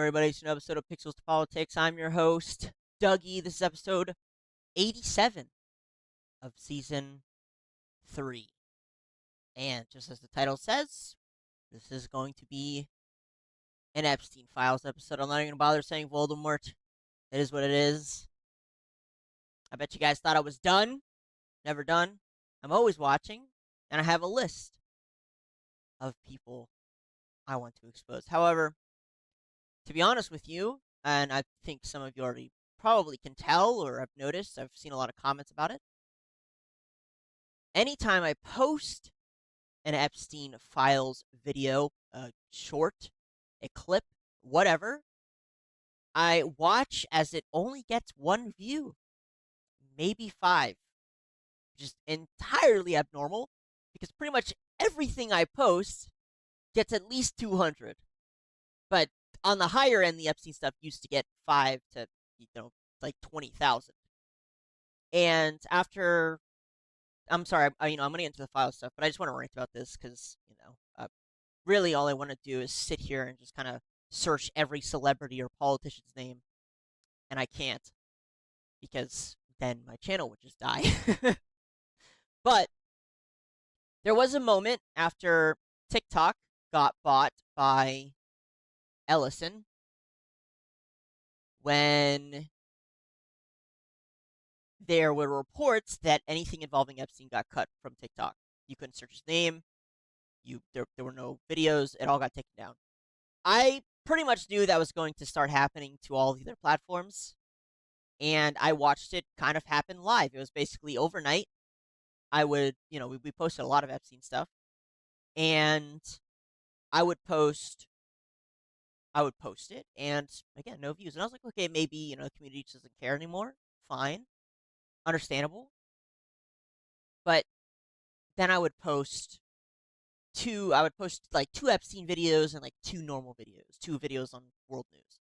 everybody, to an episode of Pixels to Politics. I'm your host, Dougie. This is episode 87 of season 3. And just as the title says, this is going to be an Epstein Files episode. I'm not even going to bother saying Voldemort. It is what it is. I bet you guys thought I was done. Never done. I'm always watching, and I have a list of people I want to expose. However, to be honest with you, and I think some of you already probably can tell or have noticed, I've seen a lot of comments about it. Anytime I post an Epstein Files video, a short, a clip, whatever, I watch as it only gets one view, maybe 5, which is entirely abnormal because pretty much everything I post gets at least 200. But on the higher end, the Epstein stuff used to get 5 to, like 20,000. And after, I'm sorry, I'm going to get into the file stuff, but I just want to rant about this because, really all I want to do is sit here and just kind of search every celebrity or politician's name, and I can't because then my channel would just die. But there was a moment after TikTok got bought by Ellison when there were reports that anything involving Epstein got cut from TikTok. You couldn't search his name. There were no videos. It all got taken down. I pretty much knew that was going to start happening to all the other platforms, and I watched it kind of happen live. It was basically overnight. I would, we posted a lot of Epstein stuff, and I would post it, and again, no views. And I was like, okay, maybe, the community just doesn't care anymore. Fine. Understandable. But then I would post like 2 Epstein videos and like 2 normal videos, 2 videos on world news.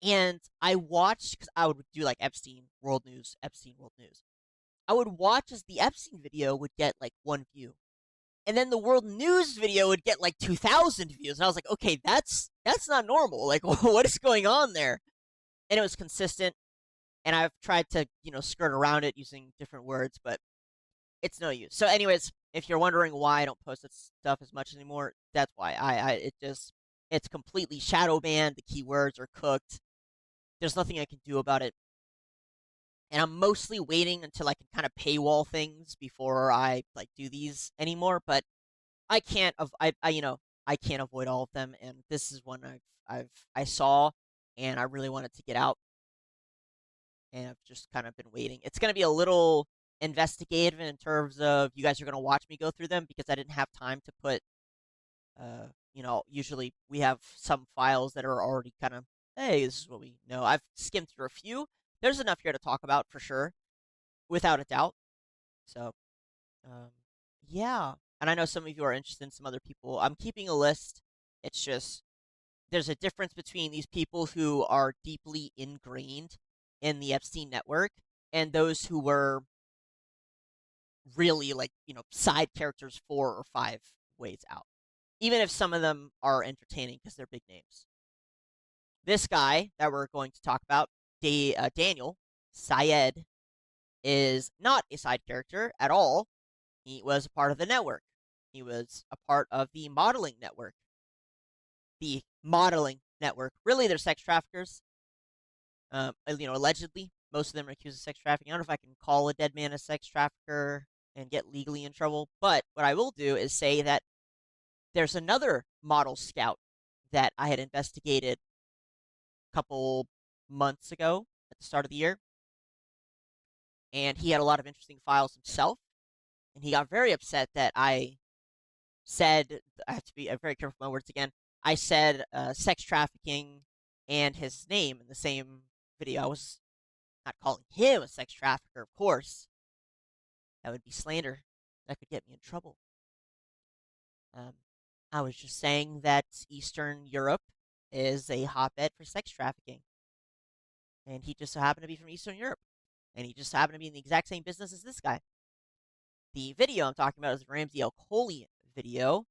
And I watched, because I would do like Epstein, world news, Epstein, world news. I would watch as the Epstein video would get like 1 view. And then the world news video would get like 2,000 views. And I was like, okay, that's not normal. Like, what is going on there? And it was consistent. And I've tried to, skirt around it using different words, but it's no use. So, anyways, if you're wondering why I don't post that stuff as much anymore, that's why. It's completely shadow banned. The keywords are cooked. There's nothing I can do about it. And I'm mostly waiting until I can kind of paywall things before I like do these anymore. But I can't. I can't avoid all of them. And this is one I saw, and I really wanted to get out. And I've just kind of been waiting. It's going to be a little investigative in terms of you guys are going to watch me go through them because I didn't have time to put, usually we have some files that are already kind of, hey, this is what we know. I've skimmed through a few. There's enough here to talk about for sure, without a doubt. So, yeah. And I know some of you are interested in some other people. I'm keeping a list. It's just, there's a difference between these people who are deeply ingrained in the Epstein network and those who were really like, side characters 4 or 5 ways out. Even if some of them are entertaining because they're big names. This guy that we're going to talk about, Daniel Siad, is not a side character at all. He was a part of the network. He was a part of the modeling network. The modeling network. Really, they're sex traffickers. Allegedly, most of them are accused of sex trafficking. I don't know if I can call a dead man a sex trafficker and get legally in trouble, but what I will do is say that there's another model scout that I had investigated a couple months ago at the start of the year, and he had a lot of interesting files himself, and he got very upset that I said, I have to be very careful with my words again, I said sex trafficking and his name in the same video. I was not calling him a sex trafficker, of course. That would be slander. That could get me in trouble. I was just saying that Eastern Europe is a hotbed for sex trafficking. And he just so happened to be from Eastern Europe. And he just happened to be in the exact same business as this guy. The video I'm talking about is the Ramsey L. Coley video.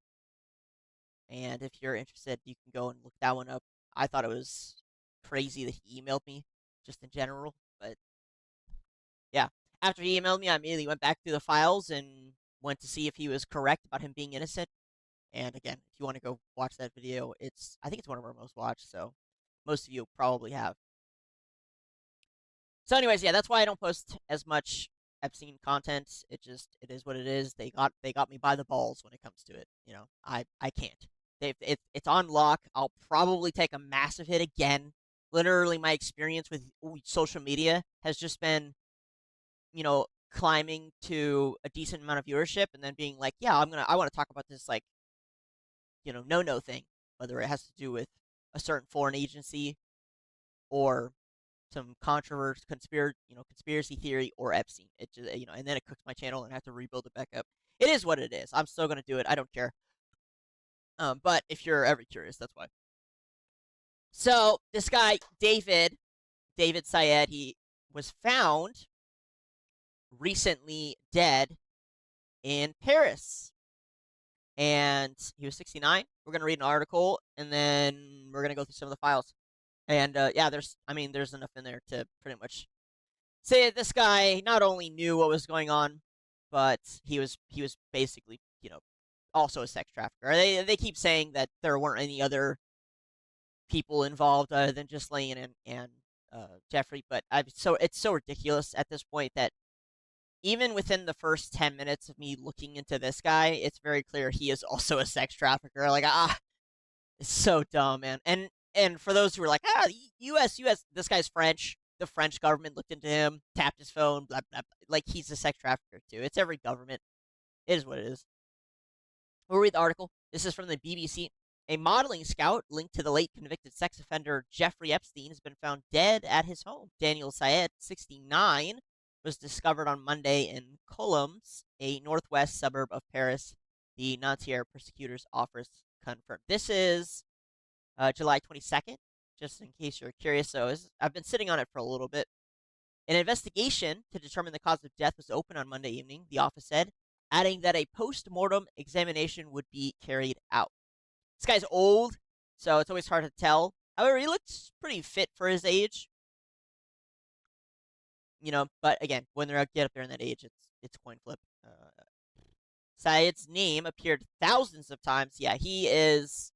And if you're interested, you can go and look that one up. I thought it was crazy that he emailed me, just in general. But yeah, after he emailed me, I immediately went back through the files and went to see if he was correct about him being innocent. And again, if you want to go watch that video, I think it's one of our most watched, so most of you probably have. So, anyways, yeah, that's why I don't post as much Epstein content. It is what it is. They got me by the balls when it comes to it. I can't. It's on lock. I'll probably take a massive hit again. Literally, my experience with social media has just been, climbing to a decent amount of viewership and then being like, yeah, I want to talk about this, like, no thing, whether it has to do with a certain foreign agency or some conspiracy theory or Epstein. It just, and then it cooks my channel and I have to rebuild it back up. It is what it is. I'm still gonna do it. I don't care. But if you're ever curious, that's why. So this guy, David Syed, he was found recently dead in Paris, and he was 69. We're gonna read an article, and then we're gonna go through some of the files. And yeah, there's enough in there to pretty much say that this guy not only knew what was going on, but he was basically, also a sex trafficker. They keep saying that there weren't any other people involved other than just Lane and Jeffrey, but it's so ridiculous at this point that even within the first 10 minutes of me looking into this guy, it's very clear he is also a sex trafficker. Like, it's so dumb, man. And for those who are like, U.S., this guy's French. The French government looked into him, tapped his phone, blah, blah, blah. Like, he's a sex trafficker, too. It's every government. It is what it is. We'll read the article. This is from the BBC. A modeling scout linked to the late convicted sex offender Jeffrey Epstein has been found dead at his home. Daniel Syed, 69, was discovered on Monday in Colombe, a northwest suburb of Paris. The Nanterre prosecutor's office confirmed. This is July 22nd, just in case you're curious. So I've been sitting on it for a little bit. An investigation to determine the cause of death was opened on Monday evening, the office said, adding that a post-mortem examination would be carried out. This guy's old, so it's always hard to tell. However, he looks pretty fit for his age. But again, when they get up there in that age, it's coin flip. Syed's name appeared thousands of times. Yeah, he is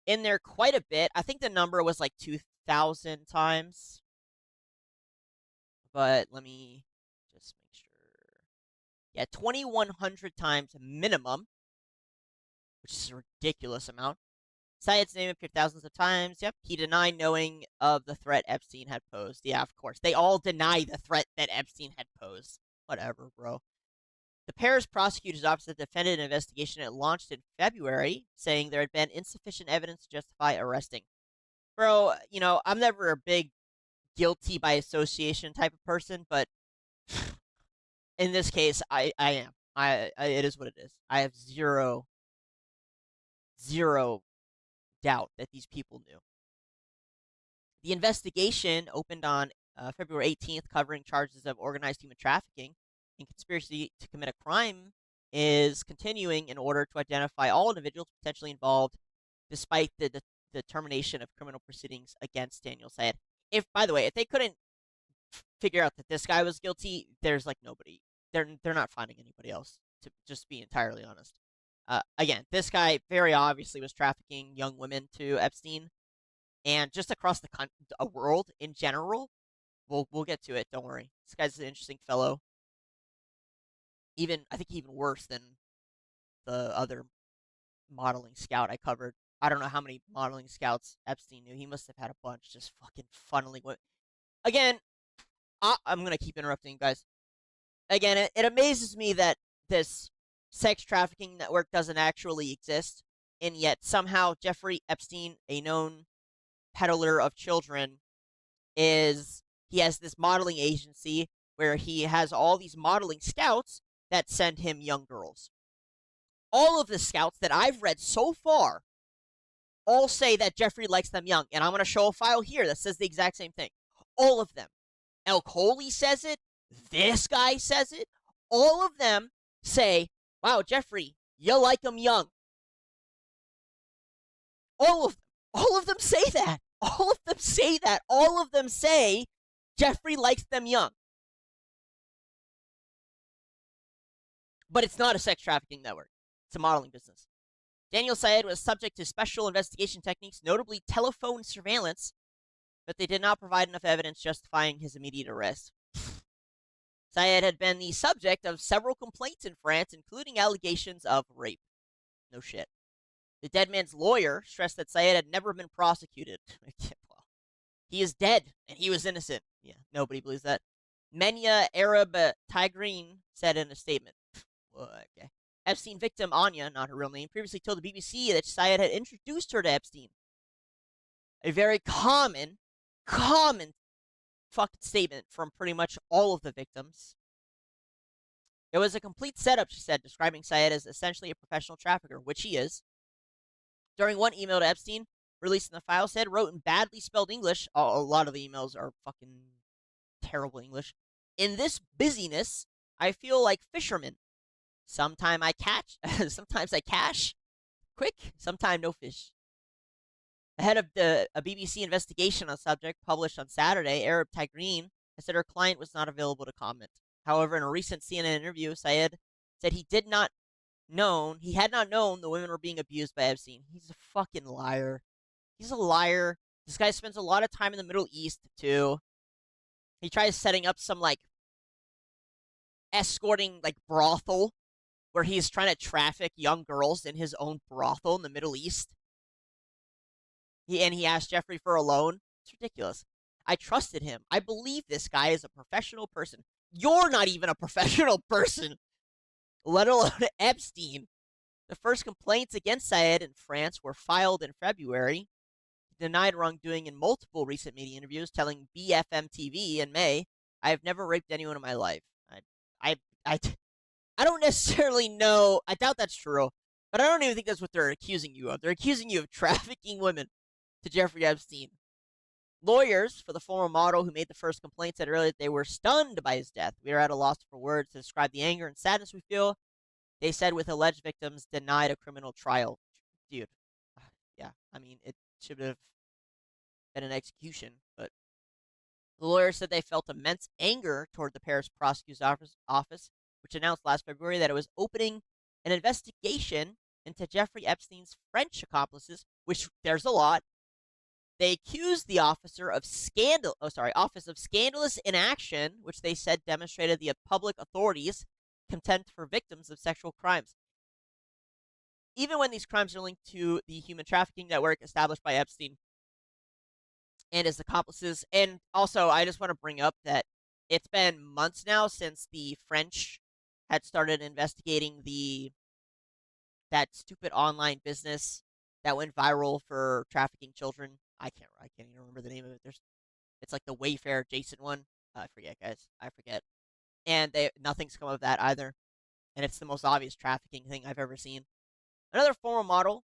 in there quite a bit. I think the number was like 2,000 times. But let me just make sure. Yeah, 2,100 times minimum, which is a ridiculous amount. Syed's name appeared thousands of times. Yep, he denied knowing of the threat Epstein had posed. Yeah, of course. They all deny the threat that Epstein had posed. Whatever, bro. The Paris prosecutor's office had defended an investigation it launched in February, saying there had been insufficient evidence to justify arresting. Bro, I'm never a big guilty by association type of person, but in this case, I am. It is what it is. I have zero doubt that these people knew. The investigation opened on February 18th, covering charges of organized human trafficking and conspiracy to commit a crime, is continuing in order to identify all individuals potentially involved, despite the determination of criminal proceedings against Daniel Syed. By the way, if they couldn't figure out that this guy was guilty, there's like nobody. They're not finding anybody else, to just be entirely honest. Again, this guy very obviously was trafficking young women to Epstein, and just across the world in general. We'll get to it. Don't worry. This guy's an interesting fellow. I think even worse than the other modeling scout I covered. I don't know how many modeling scouts Epstein knew. He must have had a bunch just fucking funneling. Again, I'm gonna keep interrupting you guys. Again, it amazes me that this sex trafficking network doesn't actually exist, and yet somehow Jeffrey Epstein, a known peddler of children, he has this modeling agency where he has all these modeling scouts that send him young girls. All of the scouts that I've read so far all say that Jeffrey likes them young, and I'm going to show a file here that says the exact same thing. All of them. El Coley says it. This guy says it. All of them say, wow, Jeffrey, you like them young. All of them say that. All of them say that. All of them say Jeffrey likes them young. But it's not a sex trafficking network. It's a modeling business. Daniel Syed was subject to special investigation techniques, notably telephone surveillance, but they did not provide enough evidence justifying his immediate arrest. Syed had been the subject of several complaints in France, including allegations of rape. No shit. The dead man's lawyer stressed that Syed had never been prosecuted. Well, he is dead, and he was innocent. Yeah, nobody believes that. Menia Arab Tigrine said in a statement. Okay. Epstein victim Anya, not her real name, previously told the BBC that Syed had introduced her to Epstein. A very common fucking statement from pretty much all of the victims. It was a complete setup, she said, describing Syed as essentially a professional trafficker, which he is. During one email to Epstein, released in the file, Syed wrote in badly spelled English. A lot of the emails are fucking terrible English. In this busyness, I feel like fishermen. Sometimes I catch quick, sometimes no fish. Ahead of a BBC investigation on the subject published on Saturday, Arab Tigrine said her client was not available to comment. However, in a recent CNN interview, Syed said he had not known the women were being abused by Epstein. He's a fucking liar. He's a liar. This guy spends a lot of time in the Middle East, too. He tries setting up some, escorting, brothel, where he's trying to traffic young girls in his own brothel in the Middle East. He asked Jeffrey for a loan. It's ridiculous. I trusted him. I believe this guy is a professional person. You're not even a professional person, let alone Epstein. The first complaints against Syed in France were filed in February. He denied wrongdoing in multiple recent media interviews, telling BFM TV in May, "I have never raped anyone in my life." I don't necessarily know. I doubt that's true, but I don't even think that's what they're accusing you of. They're accusing you of trafficking women to Jeffrey Epstein. Lawyers for the former model who made the first complaint said earlier that they were stunned by his death. We are at a loss for words to describe the anger and sadness we feel. They said with alleged victims denied a criminal trial. Dude, yeah, I mean, it should have been an execution, but the lawyers said they felt immense anger toward the Paris prosecutor's office, which announced last February that it was opening an investigation into Jeffrey Epstein's French accomplices, which there's a lot. They accused the Office of Scandalous Inaction, which they said demonstrated the public authorities' contempt for victims of sexual crimes. Even when these crimes are linked to the human trafficking network established by Epstein and his accomplices. And also, I just want to bring up that it's been months now since the French had started investigating that stupid online business that went viral for trafficking children. I can't even remember the name of it. It's like the Wayfair adjacent one. I forget, guys. I forget. And nothing's come of that either. And it's the most obvious trafficking thing I've ever seen. Another former model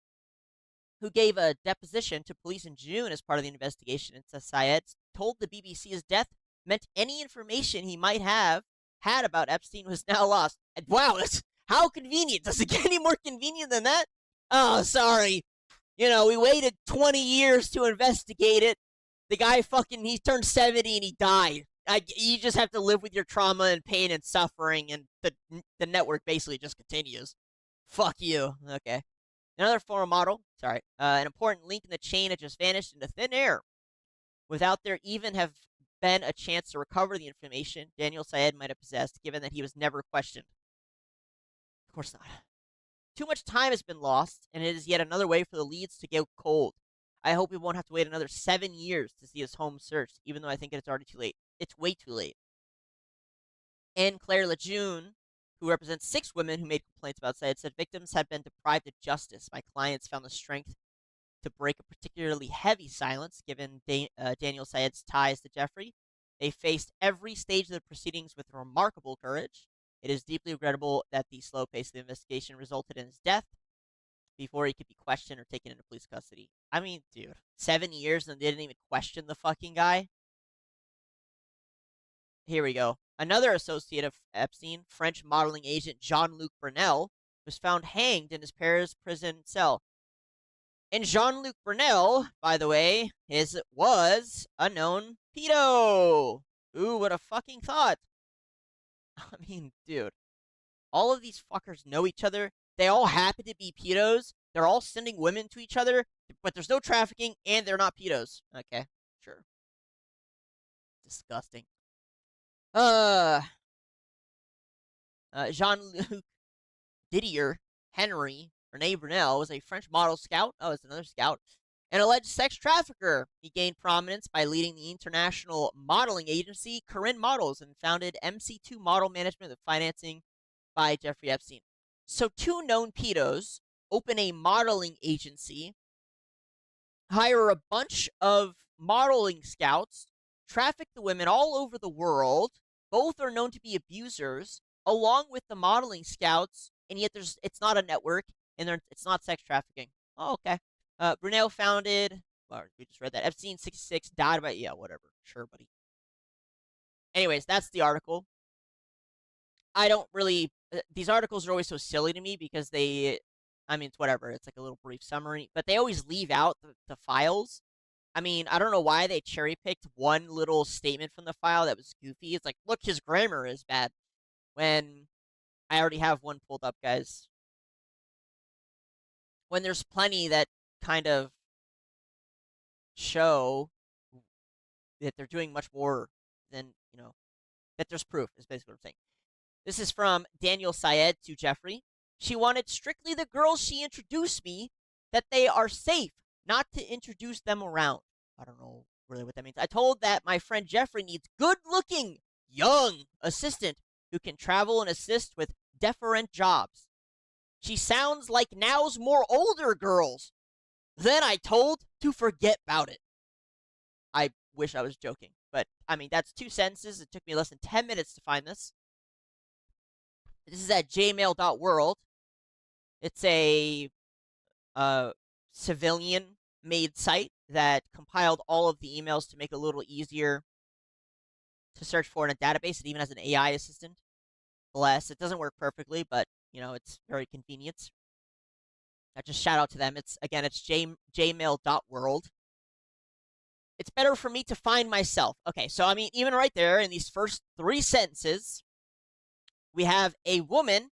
who gave a deposition to police in June as part of the investigation into Syed told the BBC his death meant any information he might have had about Epstein was now lost. And wow, how convenient. Does it get any more convenient than that? Oh, sorry. We waited 20 years to investigate it. The guy he turned 70 and he died. You just have to live with your trauma and pain and suffering, and the network basically just continues. Fuck you. Okay. Another former model, an important link in the chain had just vanished into thin air. Without there even have been a chance to recover the information Daniel Syed might have possessed, given that he was never questioned. Of course not. Too much time has been lost, and it is yet another way for the leads to go cold. I hope we won't have to wait another 7 years to see his home searched, even though I think it's already too late. It's way too late. And Claire Lejeune, who represents 6 women who made complaints about Syed, said victims had been deprived of justice. My clients found the strength to break a particularly heavy silence, given Daniel Syed's ties to Jeffrey. They faced every stage of the proceedings with remarkable courage. It is deeply regrettable that the slow pace of the investigation resulted in his death before he could be questioned or taken into police custody. I mean, dude, 7 years and they didn't even question the fucking guy? Here we go. Another associate of Epstein, French modeling agent Jean-Luc Brunel, was found hanged in his Paris prison cell. And Jean-Luc Brunel, by the way, was a known pedo. Who would have fucking thought? I mean, dude, all of these fuckers know each other. They all happen to be pedos. They're all sending women to each other, but there's no trafficking, and they're not pedos. Okay, sure. Disgusting. Uh, Jean-Luc Didier Henry Rene Brunel was a French model scout. Oh, it's another scout. An alleged sex trafficker. He gained prominence by leading the international modeling agency Corinne Models and founded MC2 Model Management with financing by Jeffrey Epstein. So, two known pedos open a modeling agency, hire a bunch of modeling scouts, traffic the women all over the world. Both are known to be abusers, along with the modeling scouts, and yet it's not a network, and it's not sex trafficking. Oh, okay. Brunel founded. Well, we just read that. Epstein 66 died by. Yeah, whatever. Sure, buddy. Anyways, that's the article. I don't really. These articles are always so silly to me because they. I mean, it's whatever. It's like a little brief summary, but they always leave out the files. I mean, I don't know why they cherry picked one little statement from the file that was goofy. It's like, look, his grammar is bad. When I already have one pulled up, guys. When there's plenty that kind of show that they're doing much more than, that there's proof, is basically what I'm saying. This is from Daniel Syed to Jeffrey. She wanted strictly the girls she introduced me that they are safe, not to introduce them around. I don't know really what that means. I told that my friend Jeffrey needs good-looking, young assistant who can travel and assist with deferent jobs. She sounds like now's more older girls. Then I told to forget about it. I wish I was joking, but I mean, that's two sentences. It took me less than 10 minutes to find this. This is at jmail.world. It's a civilian made site that compiled all of the emails to make it a little easier to search for in a database. It even has an AI assistant. Bless. It doesn't work perfectly, but it's very convenient. I just shout out to them. It's jmail.world. It's better for me to find myself. Okay, so I mean, even right there in these first three sentences, we have a woman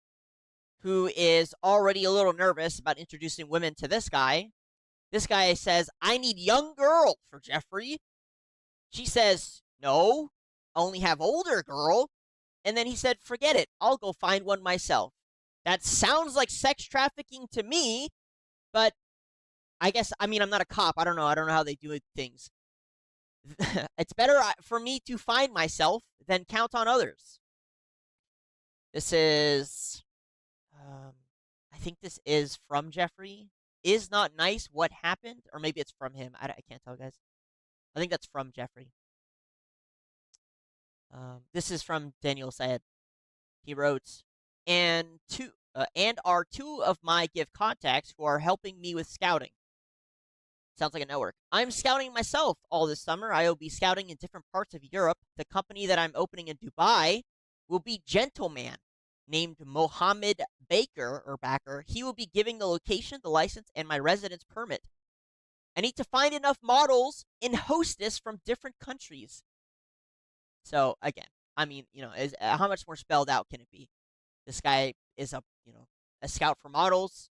who is already a little nervous about introducing women to this guy. This guy says, I need young girl for Jeffrey. She says, no, I only have older girl. And then he said, forget it. I'll go find one myself. That sounds like sex trafficking to me, but I guess, I mean, I'm not a cop. I don't know. I don't know how they do things. It's better for me to find myself than count on others. This is, I think this is from Jeffrey. Is not nice what happened, or maybe it's from him. I can't tell, guys. I think that's from Jeffrey. This is from Daniel Syed. He wrote, and are two of my give contacts who are helping me with scouting. Sounds like a network. I'm scouting myself all this summer. I will be scouting in different parts of Europe. The company that I'm opening in Dubai will be Gentleman, named Mohammed Baker. He will be giving the location, the license, and my residence permit. I need to find enough models in hostess from different countries. So again, I mean, how much more spelled out can it be? This guy is a scout for models,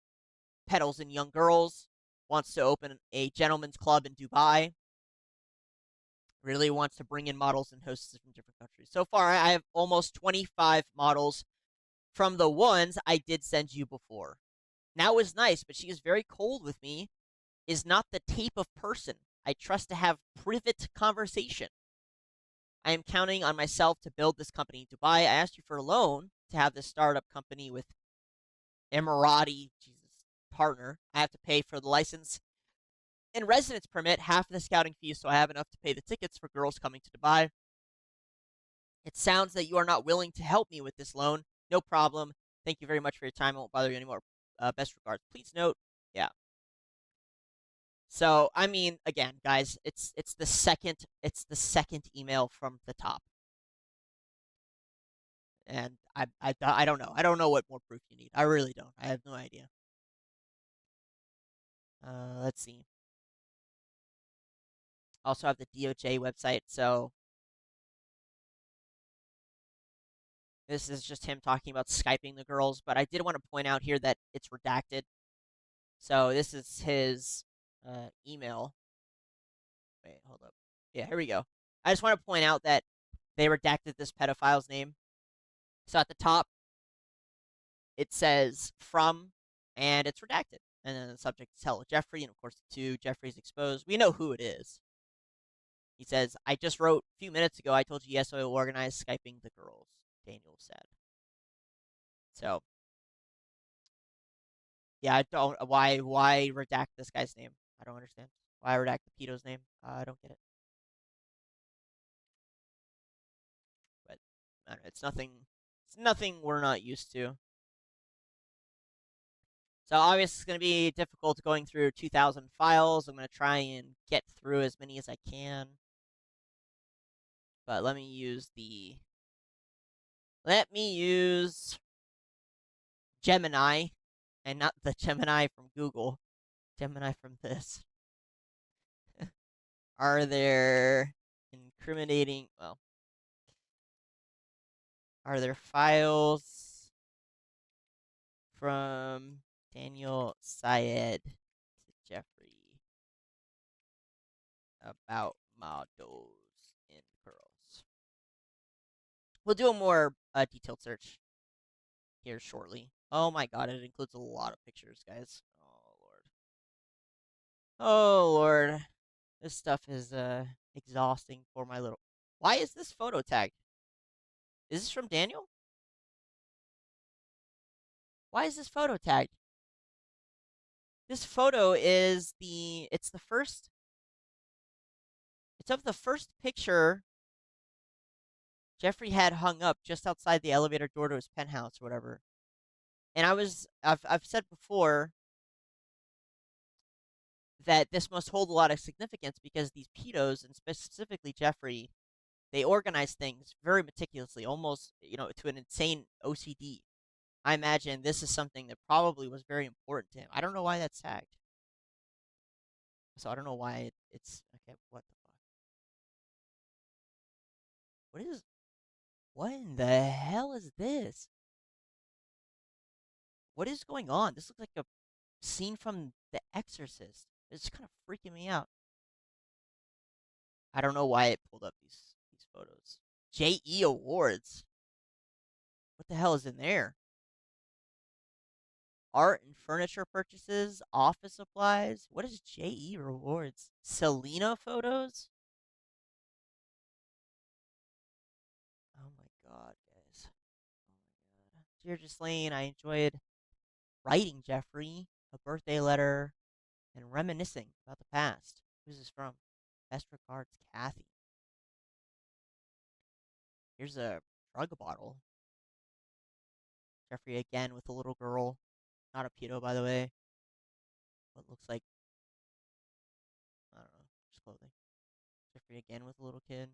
peddles in young girls, wants to open a gentleman's club in Dubai, really wants to bring in models and hosts from different countries. So far, I have almost 25 models from the ones I did send you before. Now is nice, but she is very cold with me, is not the type of person I trust to have private conversation. I am counting on myself to build this company in Dubai. I asked you for a loan to have this startup company with Emirati partner. I have to pay for the license and residence permit, half of the scouting fees, so I have enough to pay the tickets for girls coming to Dubai. It sounds that you are not willing to help me with this loan. No problem. Thank you very much for your time. I won't bother you anymore. Best regards. Please note. Yeah. So I mean, again, guys, it's the second email from the top, and I don't know. I don't know what more proof you need. I really don't. I have no idea. Let's see. Also have the DOJ website. So this is just him talking about Skyping the girls. But I did want to point out here that it's redacted. So this is his email. Wait, hold up. Yeah, here we go. I just want to point out that they redacted this pedophile's name. So at the top, it says from, and it's redacted. And then the subject is Hello Jeffrey, and of course the two Jeffreys exposed. We know who it is. He says, I just wrote a few minutes ago, I told you yes, I will organize Skyping the girls, Daniel said. So, yeah, I don't, why redact this guy's name? I don't understand. Why redact the pedo's name? I don't get it. But, I don't know, it's nothing we're not used to. So obviously it's going to be difficult going through 2,000 files. I'm going to try and get through as many as I can. But let me use Gemini, and not the Gemini from Google. Gemini from this. Are there incriminating, well, are there files from Daniel Syed to Jeffrey about models in girls? We'll do a more detailed search here shortly. Oh my god, it includes a lot of pictures, guys. Oh lord. Oh lord. This stuff is exhausting for my little. Why is this photo tagged? Is this from Daniel? Why is this photo tagged? This photo is it's the first, it's of the first picture Jeffrey had hung up just outside the elevator door to his penthouse or whatever. And I've said before that this must hold a lot of significance because these pedos, and specifically Jeffrey, they organize things very meticulously, almost, to an insane OCD. I imagine this is something that probably was very important to him. I don't know why that's tagged. So I don't know why it's okay. What the fuck? What in the hell is this? What is going on? This looks like a scene from The Exorcist. It's kind of freaking me out. I don't know why it pulled up these photos. JE Awards. What the hell is in there? Art and furniture purchases, office supplies. What is JE Rewards? Selena photos? Oh my god, guys. Oh my god. Dear Ghislaine, I enjoyed writing Jeffrey a birthday letter and reminiscing about the past. Who's this from? Best regards, Kathy. Here's a drug bottle. Jeffrey again with a little girl. Not a pedo, by the way. What looks like, I don't know, just clothing. Jeffrey again with a little kid.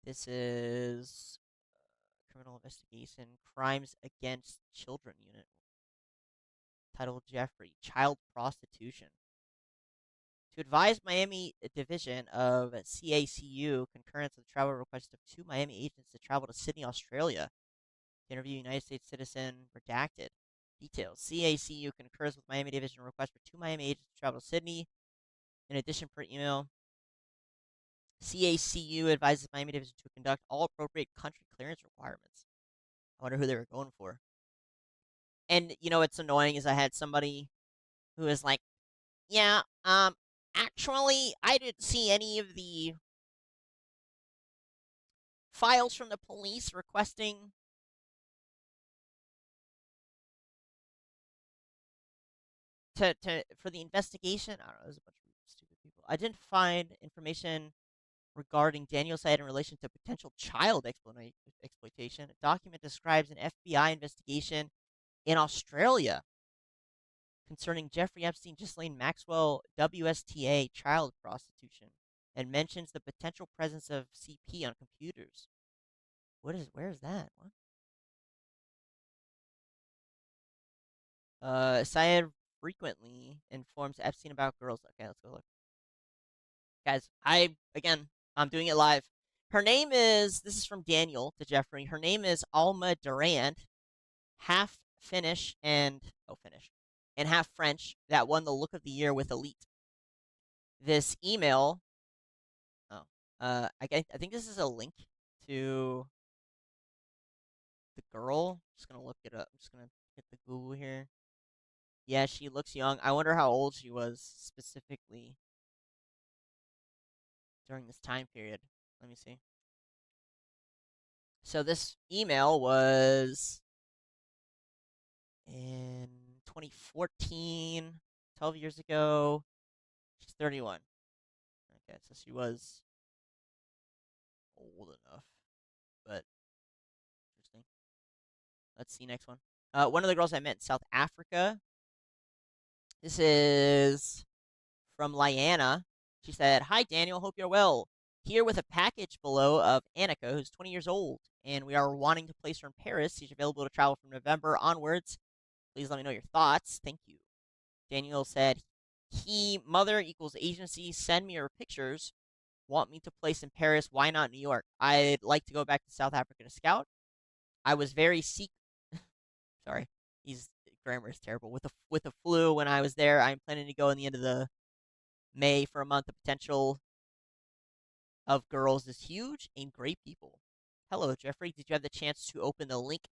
This is Criminal Investigation Crimes Against Children Unit. Titled Jeffrey, Child Prostitution. To advise Miami Division of CACU concurrence of the travel request of two Miami agents to travel to Sydney, Australia to interview United States citizen redacted. Details. CACU concurs with Miami Division request for two Miami agents to travel to Sydney. In addition, per email, CACU advises Miami Division to conduct all appropriate country clearance requirements. I wonder who they were going for. And what's annoying is I had somebody who was like, "Yeah, actually, I didn't see any of the files from the police requesting for the investigation." I don't know. There's a bunch of stupid people. I didn't find information regarding Daniel's side in relation to potential child exploitation. A document describes an FBI investigation in Australia concerning Jeffrey Epstein, Ghislaine Maxwell, WSTA child prostitution, and mentions the potential presence of CP on computers. Where is that? What? Syed frequently informs Epstein about girls. Okay, let's go look. Guys, I'm doing it live. Her name is, this is from Daniel to Jeffrey. Her name is Alma Durand, half Finnish and, oh, Finnish, and half French, that won the Look of the Year with Elite. This email, oh, I think this is a link to the girl. I'm just gonna look it up. I'm just gonna hit the Google here. Yeah, she looks young. I wonder how old she was specifically during this time period. Let me see. So this email was in 2014, 12 years ago. She's 31. Okay, so she was old enough, but interesting. Let's see next one. One of the girls I met in South Africa. This is from Lyanna. She said, "Hi Daniel, hope you're well. Here with a package below of Annika, who's 20 years old, and we are wanting to place her in Paris. She's available to travel from November onwards. Please let me know your thoughts. Thank you." Daniel said, "He mother equals agency. Send me your pictures. Want me to place in Paris? Why not New York? I'd like to go back to South Africa to scout. I was very sorry, he's grammar is terrible. With the flu when I was there. I'm planning to go in the end of the May for a month. The potential of girls is huge and great people. Hello, Jeffrey. Did you have the chance to open the link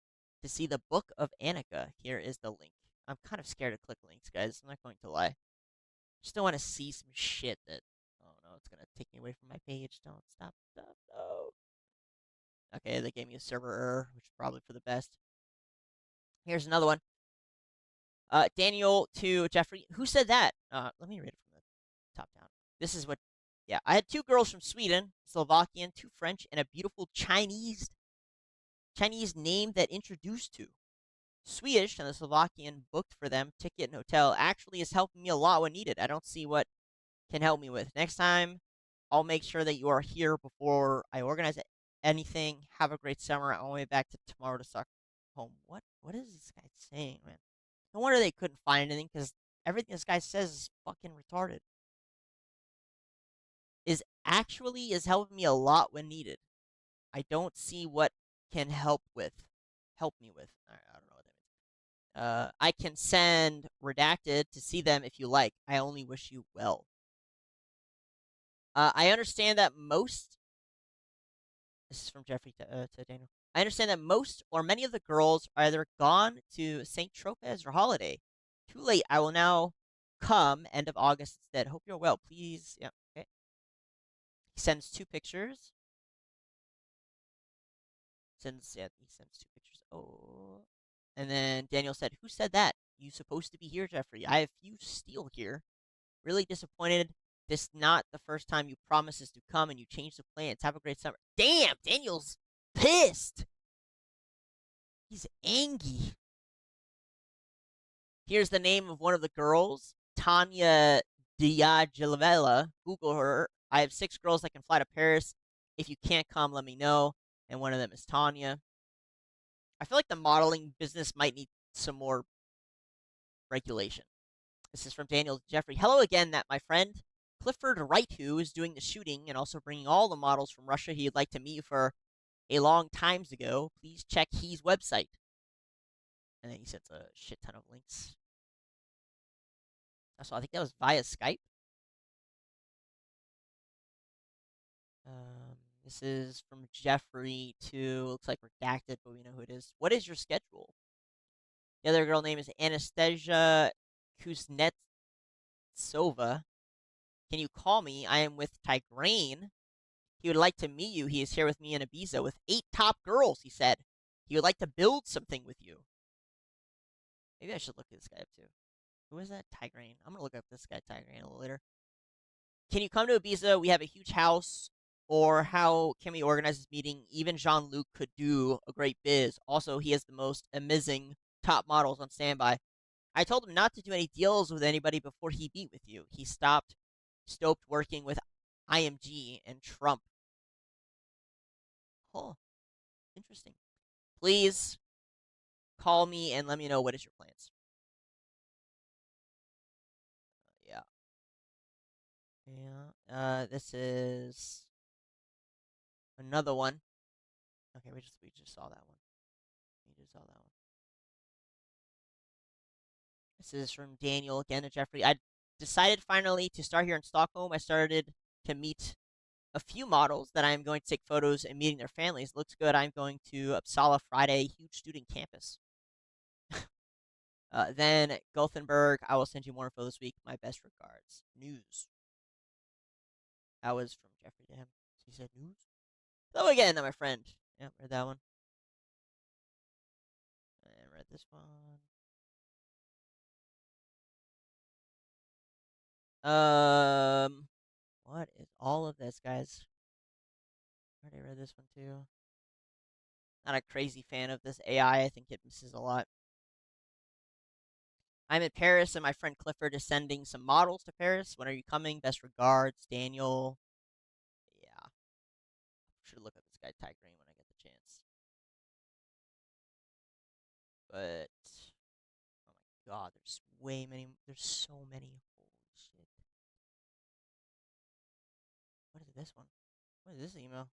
to see the book of Annika? Here is the link. I'm kind of scared to click links, guys. I'm not going to lie. Just don't want to see some shit that. Oh no, it's gonna take me away from my page. Don't stop. Stop. No. Okay, they gave me a server error, which is probably for the best. Here's another one. Daniel to Jeffrey. Who said that? Let me read it from the top down. This is what. Yeah, I had two girls from Sweden, Slovakian, two French, and a beautiful Chinese name that introduced to. Swedish and the Slovakian booked for them ticket and hotel actually is helping me a lot when needed. I don't see what can help me with. Next time, I'll make sure that you are here before I organize anything. Have a great summer. I'm on my way back to tomorrow to suck home. What is this guy saying, man? No wonder they couldn't find anything because everything this guy says is fucking retarded. Is helping me a lot when needed. I don't see what can help me with. I don't know what that means. I can send redacted to see them if you like. I only wish you well. I understand that most. This is from Jeffrey to Daniel. I understand that most or many of the girls are either gone to St. Tropez or holiday. Too late. I will now come end of August instead. Hope you're well. Please. Yeah. Okay. He sends two pictures. He sends two pictures. Oh. And then Daniel said, "Who said that? You supposed to be here, Jeffrey. I have few steel here. Really disappointed. This not the first time you promises to come and you change the plans. Have a great summer." Damn, Daniel's pissed. He's angry. Here's the name of one of the girls, Tanya Diaghilavela. Google her. I have 6 girls that can fly to Paris. If you can't come, let me know. And one of them is Tanya. I feel like the modeling business might need some more regulation. This is from Daniel Jeffrey. Hello again, that my friend Clifford Wright, who is doing the shooting and also bringing all the models from Russia he'd like to meet for a long times ago. Please check his website. And then he sends a shit ton of links. So I think that was via Skype. This is from Jeffrey to, looks like redacted, but we know who it is. What is your schedule? The other girl name is Anastasia Kuznetsova. Can you call me? I am with Tigraine. He would like to meet you. He is here with me in Ibiza with 8 top girls, he said. He would like to build something with you. Maybe I should look this guy up too. Who is that? Tigraine. I'm going to look up this guy, Tigraine, a little later. Can you come to Ibiza? We have a huge house. Or how can we organize this meeting? Even Jean-Luc could do a great biz. Also, he has the most amazing top models on standby. I told him not to do any deals with anybody before he meet with you. He stopped working with IMG and Trump. Oh, interesting. Please call me and let me know what is your plans. Yeah. This is another one. Okay, we just saw that one. We just saw that one. This is from Daniel again to Jeffrey. I decided finally to start here in Stockholm. I started to meet a few models that I'm going to take photos and meeting their families. Looks good. I'm going to Uppsala Friday, huge student campus. Then Gothenburg. I will send you more info this week. My best regards. News. That was from Jeffrey to him. He said news. Hello again, my friend. Yeah, read that one. And read this one. What is all of this, guys? I already read this one too. Not a crazy fan of this AI. I think it misses a lot. I'm in Paris, and my friend Clifford is sending some models to Paris. When are you coming? Best regards, Daniel. Yeah, should look up this guy Ty Green when I get the chance. But oh my god, there's way many. There's so many. Holy shit! What is this one? What is this email?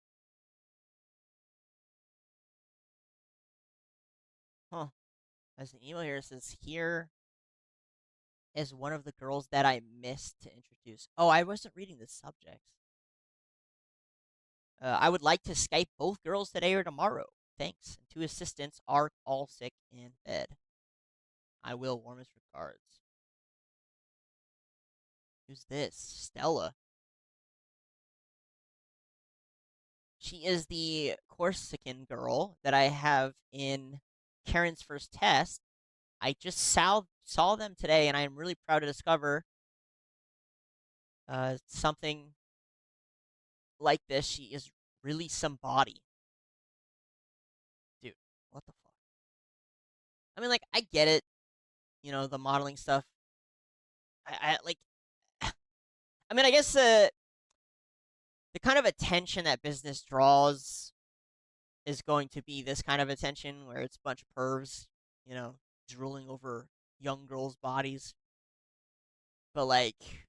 Huh? As an email here, it says here is one of the girls that I missed to introduce. Oh, I wasn't reading the subjects. I would like to Skype both girls today or tomorrow. Thanks. And two assistants are all sick in bed. I will. Warmest regards. Who's this? Stella. She is the Corsican girl that I have in Karen's first test. I just saw them today, and I am really proud to discover something like this. She is really some body. Dude, what the fuck? I mean, like, I get it, the modeling stuff. I like, I mean, I guess the kind of attention that business draws is going to be this kind of attention where it's a bunch of pervs, you know, drooling over young girls' bodies. But like,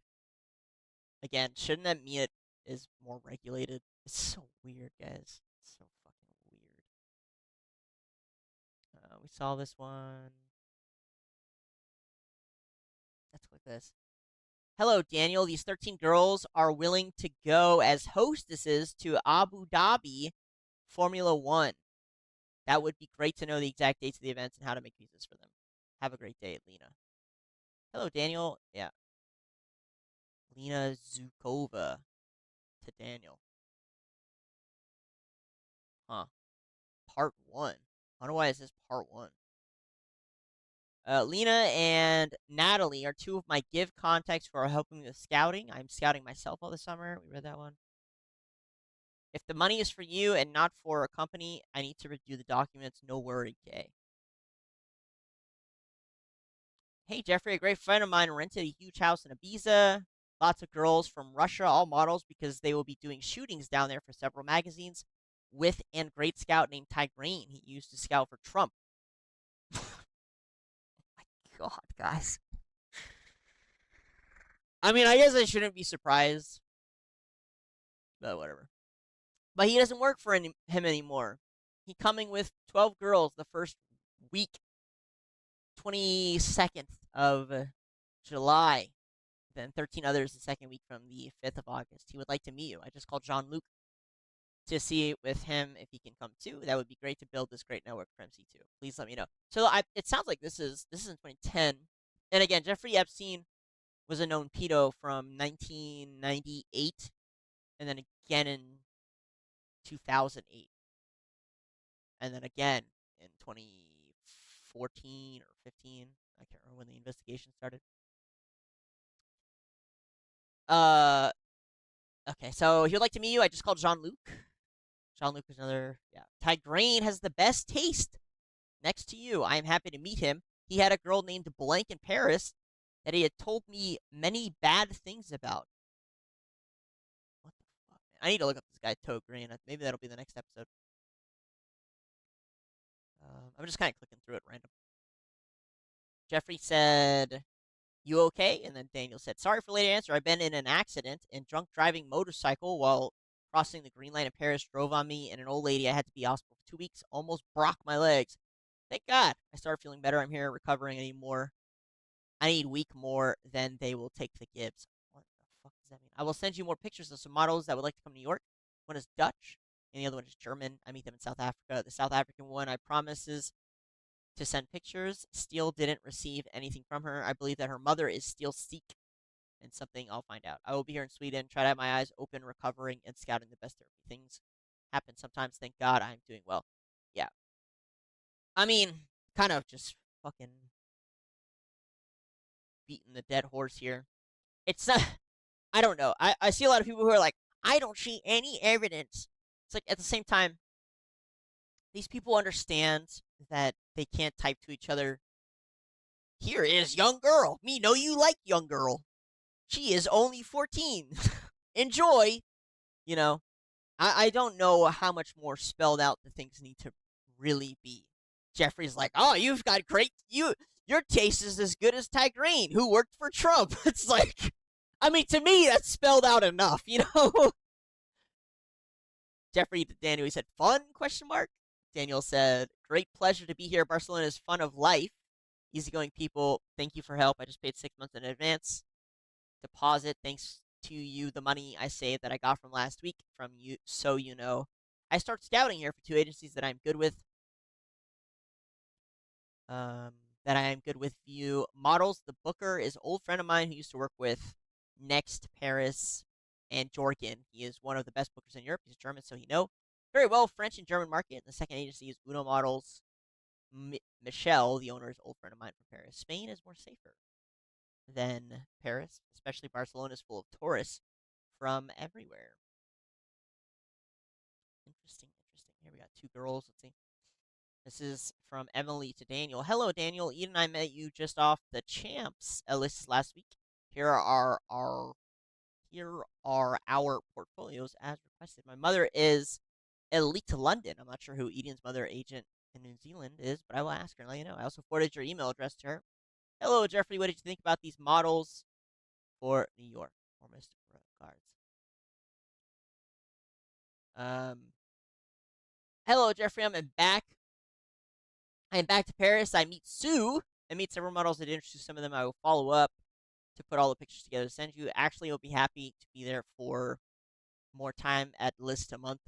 again, shouldn't that mean it is more regulated? It's so weird, guys. It's so fucking weird. We saw this one. Let's click this. Hello, Daniel. These 13 girls are willing to go as hostesses to Abu Dhabi Formula One. That would be great to know the exact dates of the events and how to make visas for them. Have a great day, Lena. Hello, Daniel. Yeah, Lena Zukova to Daniel. Huh. Part one. I don't know why it says part one. Lena and Natalie are two of my give contacts who are helping with scouting. I'm scouting myself all this summer. We read that one. If the money is for you and not for a company, I need to review the documents. No worry, Kay. Hey, Jeffrey, a great friend of mine rented a huge house in Ibiza. Lots of girls from Russia, all models, because they will be doing shootings down there for several magazines with and great scout named Ty Green. He used to scout for Trump. My God, guys. I mean, I guess I shouldn't be surprised, but whatever. But he doesn't work for him anymore. He coming with 12 girls the first week, 22nd of July, then 13 others the second week from the 5th of August. He would like to meet you. I just called Jean-Luc to see with him if he can come too. That would be great to build this great network for MC2. Please let me know. So it sounds like this is in 2010. And again, Jeffrey Epstein was a known pedo from 1998 and then again in 2008 and then again in 2014 or 15. I can't remember when the investigation started. Uh okay, so he would like to meet you. I just called Jean-Luc. Jean-Luc is another, yeah. Ty Green has the best taste. Next to you, I am happy to meet him. He had a girl named Blank in Paris that he had told me many bad things about. What the fuck, man? I need to look up this guy, Toe Green. Maybe that'll be the next episode. I'm just kind of clicking through it random. Jeffrey said You okay? And then Daniel said, sorry for late answer. I've been in an accident and drunk driving motorcycle while crossing the green line in Paris drove on me, and an old lady I had to be hospital for 2 weeks almost broke my legs. Thank God. I started feeling better. I'm here recovering anymore. I need week more, then they will take the Gibbs. What the fuck does that mean? I will send you more pictures of some models that would like to come to New York. One is Dutch, and the other one is German. I meet them in South Africa. The South African one, I promises to send pictures. Steele didn't receive anything from her. I believe that her mother is still sick, and something I'll find out. I will be here in Sweden, try to have my eyes open, recovering, and scouting the best therapy. Things happen sometimes. Thank God I'm doing well. Yeah. I mean, kind of just fucking beating the dead horse here. It's not. I don't know. I see a lot of people who are like, I don't see any evidence. It's like at the same time, these people understand that they can't type to each other. Here is young girl. Me know you like young girl. She is only 14. Enjoy. You know, I don't know how much more spelled out the things need to really be. Jeffrey's like, oh, you've got great your taste is as good as Tigrane, who worked for Trump. It's like, I mean, to me, that's spelled out enough, you know. Jeffrey to Daniel, he said, fun? Question mark. Daniel said, great pleasure to be here. Barcelona is fun of life. Easygoing people. Thank you for help. I just paid 6 months in advance. Deposit. Thanks to you. The money I saved that I got from last week from you. So you know, I start scouting here for 2 agencies that I'm good with. Um, that I am good with. View models. The booker is an old friend of mine who used to work with Next Paris and Jorgen. He is one of the best bookers in Europe. He's German, so he know very well French and German market. The second agency is Uno Models. Michelle, the owner, is an old friend of mine from Paris. Spain is more safer than Paris, especially Barcelona is full of tourists from everywhere. Interesting, interesting. Here we got two girls. Let's see. This is from Emily to Daniel. Hello, Daniel. Eden and I met you just off the champs list last week. Here are our portfolios as requested. My mother is Elite to London. I'm not sure who Eden's mother agent in New Zealand is, but I will ask her and let you know. I also forwarded your email address to her. Hello, Jeffrey. What did you think about these models for New York? Or Mr. Cards. Hello, Jeffrey. I am back to Paris. I meet Sue. I meet several models. I did introduce some of them. I will follow up to put all the pictures together to send you. Actually, I'll be happy to be there for more time at least a month.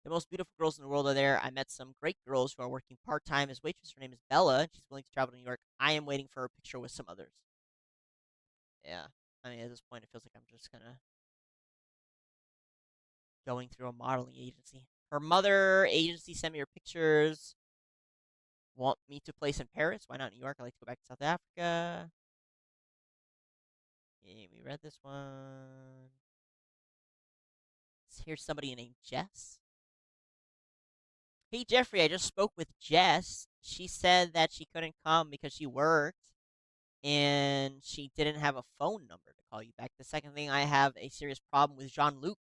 The most beautiful girls in the world are there. I met some great girls who are working part time as waitress. Her name is Bella, and she's willing to travel to New York. I am waiting for a picture with some others. Yeah, I mean, at this point, it feels like I'm just gonna going through a modeling agency. Her mother agency sent me her pictures. Want me to place in Paris? Why not New York? I like to go back to South Africa. Yeah, we read this one. Here's somebody named Jess. Hey, Jeffrey, I just spoke with Jess. She said that she couldn't come because she worked and she didn't have a phone number to call you back. The second thing, I have a serious problem with Jean Luc.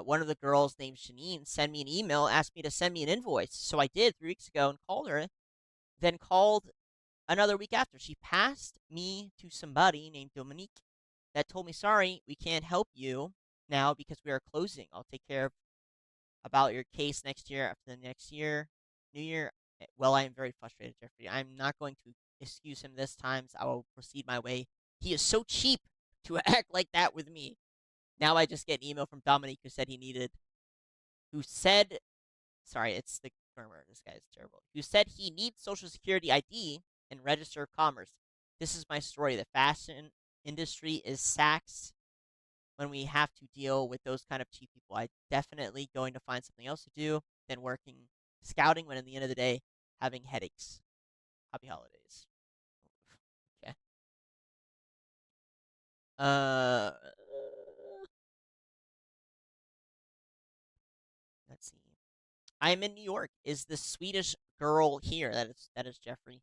One of the girls named Janine sent me an email, asked me to send me an invoice. So I did 3 weeks ago and called her, then called another week after. She passed me to somebody named Dominique that told me, sorry, we can't help you now because we are closing. I'll take care of about your case next year after the next year. New Year. Well, I am very frustrated, Jeffrey. I'm not going to excuse him this time. So I will proceed my way. He is so cheap to act like that with me. Now I just get an email from Dominique who said, sorry, it's the grammar. This guy is terrible. Who said he needs Social Security ID and register of commerce. This is my story. The fashion industry is sacked when we have to deal with those kind of cheap people. I definitely going to find something else to do than working scouting when at the end of the day having headaches. Happy holidays. Okay. Let's see. I am in New York. Is the Swedish girl here? That is Jeffrey.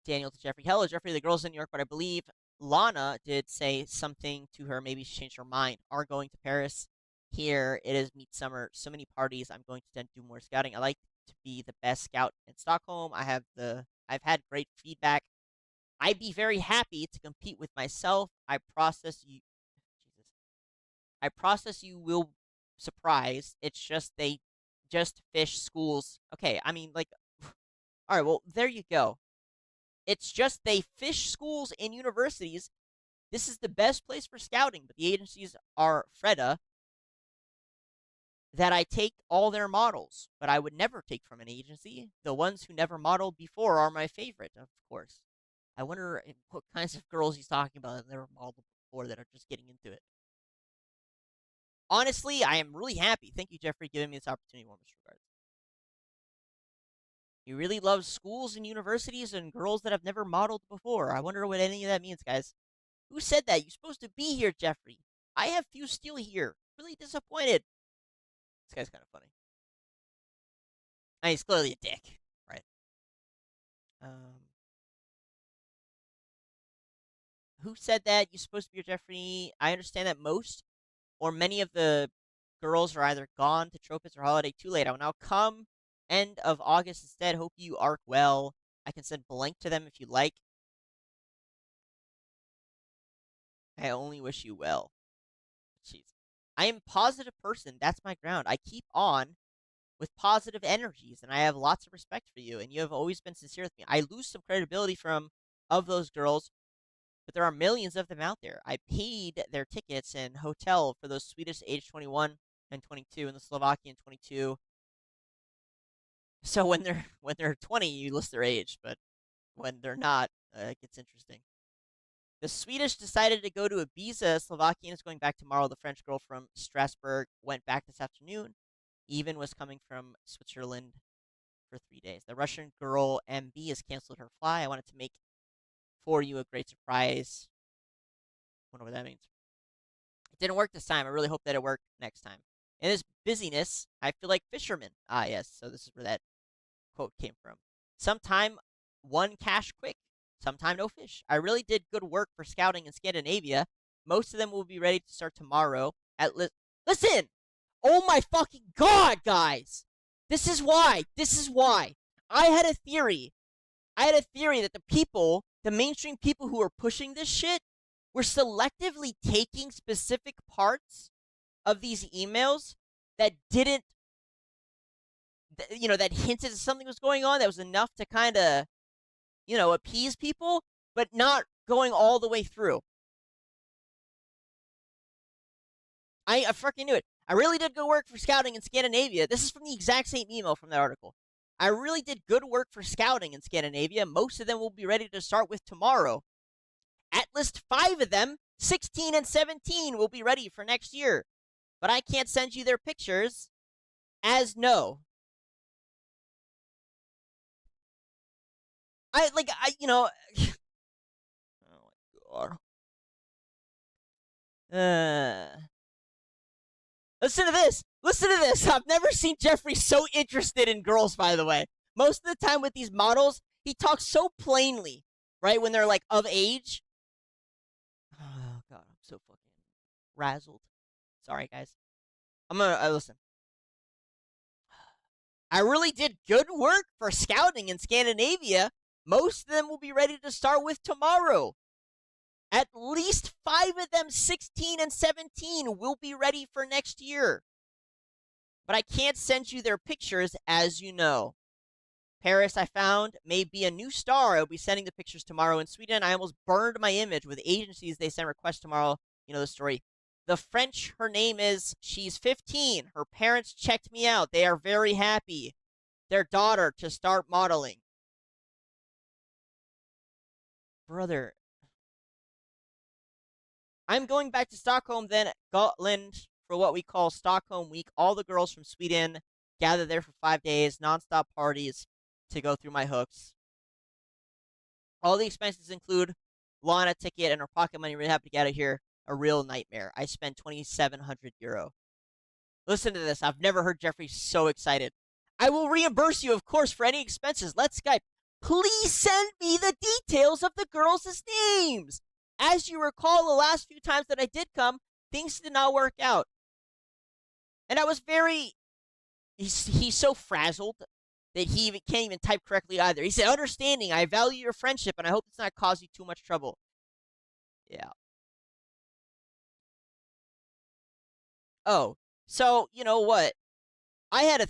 Daniel to Jeffrey. Hello, Jeffrey. The girl's in New York, but I believe Lana did say something to her. Maybe she changed her mind. Are going to Paris. Here it is midsummer. So many parties. I'm going to then do more scouting. I like to be the best scout in Stockholm. I have the I've had great feedback. I'd be very happy to compete with myself. Jesus. I process you will surprise. It's just they just fish schools. Okay, I mean, like, all right, well, there you go. It's just they fish schools and universities. This is the best place for scouting, but the agencies are Freda that I take all their models, but I would never take from an agency. The ones who never modeled before are my favorite, of course. I wonder what kinds of girls he's talking about that never modeled before that are just getting into it. Honestly, I am really happy. Thank you, Jeffrey, giving me this opportunity. Warmest regards. He really loves schools and universities and girls that have never modeled before. I wonder what any of that means, guys. Who said that? You're supposed to be here, Jeffrey. I have few still here. Really disappointed. This guy's kind of funny. He's clearly a dick, right? Who said that? You're supposed to be here, Jeffrey. I understand that most or many of the girls are either gone to Tropez or Holiday too late. I will now come end of August instead. Hope you arc well. I can send blank to them if you like. I only wish you well. Jeez. I am a positive person. That's my ground. I keep on with positive energies, and I have lots of respect for you, and you have always been sincere with me. I lose some credibility of those girls, but there are millions of them out there. I paid their tickets and hotel for those Swedish age 21 and 22 and the Slovakian 22. So when they're 20, you list their age, but when they're not, it gets interesting. The Swedish decided to go to Ibiza. Slovakian is going back tomorrow. The French girl from Strasbourg went back this afternoon. Even was coming from Switzerland for 3 days. The Russian girl MB has canceled her fly. I wanted to make for you a great surprise. Wonder what that means. It didn't work this time. I really hope that it worked next time. In this busyness, I feel like fishermen. Ah, yes. So this is where that quote came from. Sometime one cash quick, sometime no fish. I really did good work for scouting in Scandinavia. Most of them will be ready to start tomorrow. Listen! Oh my fucking god, guys! This is why. This is why. I had a theory. That the mainstream people who are pushing this shit, were selectively taking specific parts of these emails that didn't, that hinted at something was going on that was enough to kind of, appease people, but not going all the way through. I fucking knew it. I really did good work for scouting in Scandinavia. This is from the exact same email from that article. I really did good work for scouting in Scandinavia. Most of them will be ready to start with tomorrow. At least 5 of them, 16 and 17, will be ready for next year. But I can't send you their pictures, as no. Oh my god. Listen to this. Listen to this. I've never seen Jeffrey so interested in girls, by the way. Most of the time with these models, he talks so plainly, right? When they're like of age. Oh god, I'm so fucking razzled. Sorry, guys. I'm gonna listen. I really did good work for scouting in Scandinavia. Most of them will be ready to start with tomorrow. At least 5 of them, 16 and 17, will be ready for next year. But I can't send you their pictures, as you know. Paris, I found, may be a new star. I will be sending the pictures tomorrow. In Sweden, I almost burned my image with agencies. They send requests tomorrow. You know the story. The French, her name is, she's 15. Her parents checked me out. They are very happy. Their daughter to start modeling. Brother. I'm going back to Stockholm, then Gotland for what we call Stockholm Week. All the girls from Sweden gather there for 5 days, nonstop parties to go through my hooks. All the expenses include Lana ticket and our pocket money. Really happy to get out of here. A real nightmare. I spent 2,700 euro. Listen to this. I've never heard Jeffrey so excited. I will reimburse you, of course, for any expenses. Let's Skype. Please send me the details of the girls' names. As you recall, the last few times that I did come, things did not work out. And I was he's so frazzled that he even can't even type correctly either. He said, "Understanding, I value your friendship, and I hope it's not cause you too much trouble." Yeah. Oh, so you know what? I had a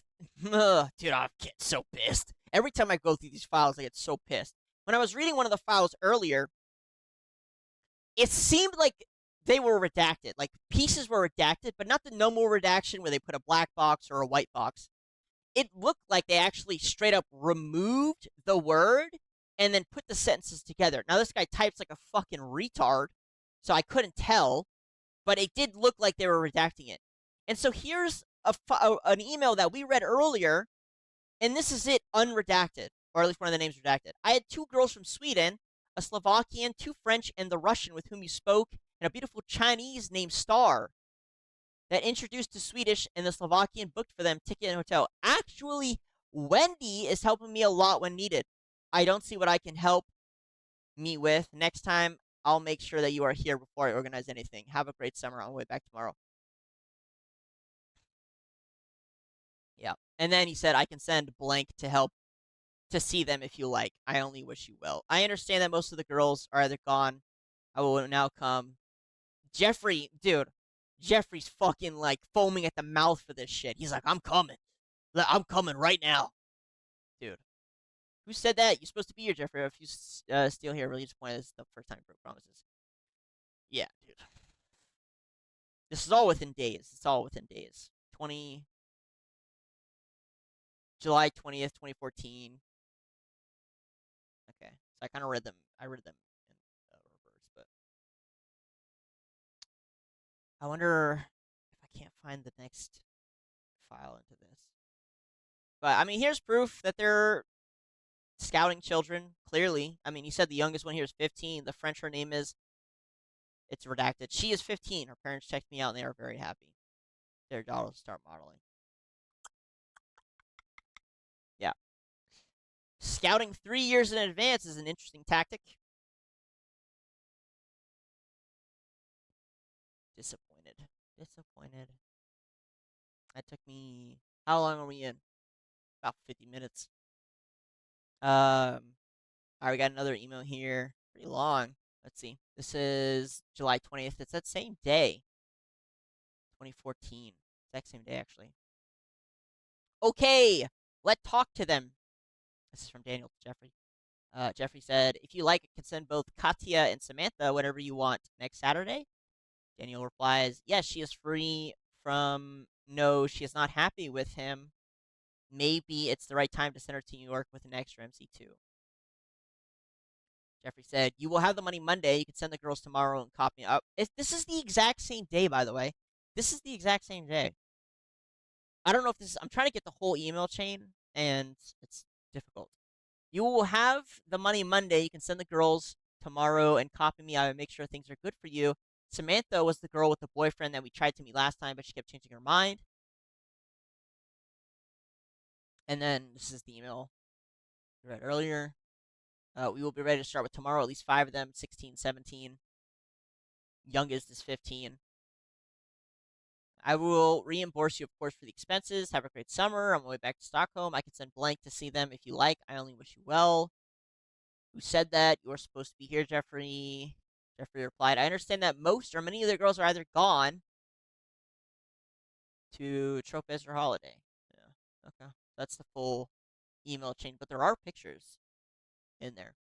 dude. I'm getting so pissed. Every time I go through these files, I get so pissed. When I was reading one of the files earlier, it seemed like they were redacted. Like pieces were redacted, but not the normal redaction where they put a black box or a white box. It looked like they actually straight up removed the word and then put the sentences together. Now this guy types like a fucking retard, so I couldn't tell, but it did look like they were redacting it. And so here's an email that we read earlier, and this is it unredacted, or at least one of the names redacted. I had two girls from Sweden, a Slovakian, two French, and the Russian with whom you spoke, and a beautiful Chinese named Star that introduced to Swedish, and the Slovakian booked for them ticket and hotel. Actually, Wendy is helping me a lot when needed. I don't see what I can help me with. Next time, I'll make sure that you are here before I organize anything. Have a great summer. On the way back tomorrow. Yeah. And then he said, I can send blank to help to see them if you like. I only wish you well. I understand that most of the girls are either gone. I will now come. Jeffrey, dude, Jeffrey's fucking like foaming at the mouth for this shit. He's like, I'm coming. I'm coming right now. Dude, who said that? You're supposed to be here, Jeffrey. If you steal here, really disappointed. This is the first time for promises. Yeah, dude. This is all within days. It's all within days. 20 July 20th, 2014. Okay, so I kind of read them. I read them in reverse, but I wonder if I can't find the next file into this. But I mean, here's proof that they're scouting children. Clearly, I mean, he said the youngest one here is 15. The French her name is. It's redacted. She is 15. Her parents checked me out, and they are very happy. Their daughter will start modeling. Yeah, scouting 3 years in advance is an interesting tactic. Disappointed. Disappointed. That took me. How long are we in? About 50 minutes. All right, we got another email here. Pretty long. Let's see. This is July 20th. It's that same day, 2014. Exact same day, actually. Okay, let's talk to them. This is from Daniel to Jeffrey. Jeffrey said, if you like, I can send both Katya and Samantha whenever you want next Saturday. Daniel replies, yes, she is free from. No, she is not happy with him. Maybe it's the right time to send her to New York with an extra MC2. Jeffrey said, you will have the money Monday. You can send the girls tomorrow and copy up. This is the exact same day, by the way. This is the exact same day. I don't know if this is. I'm trying to get the whole email chain, and it's difficult. You will have the money Monday. You can send the girls tomorrow and copy me. I will make sure things are good for you. Samantha was the girl with the boyfriend that we tried to meet last time, but she kept changing her mind. And then this is the email I read earlier. We will be ready to start with tomorrow. At least 5 of them, 16, 17. Youngest is 15. I will reimburse you, of course, for the expenses. Have a great summer. On my way back to Stockholm. I can send blank to see them if you like. I only wish you well. Who said that? You are supposed to be here, Jeffrey. Jeffrey replied, I understand that most or many of the girls are either gone to Tropez or Holiday. Yeah. Okay. That's the full email chain, but there are pictures in there.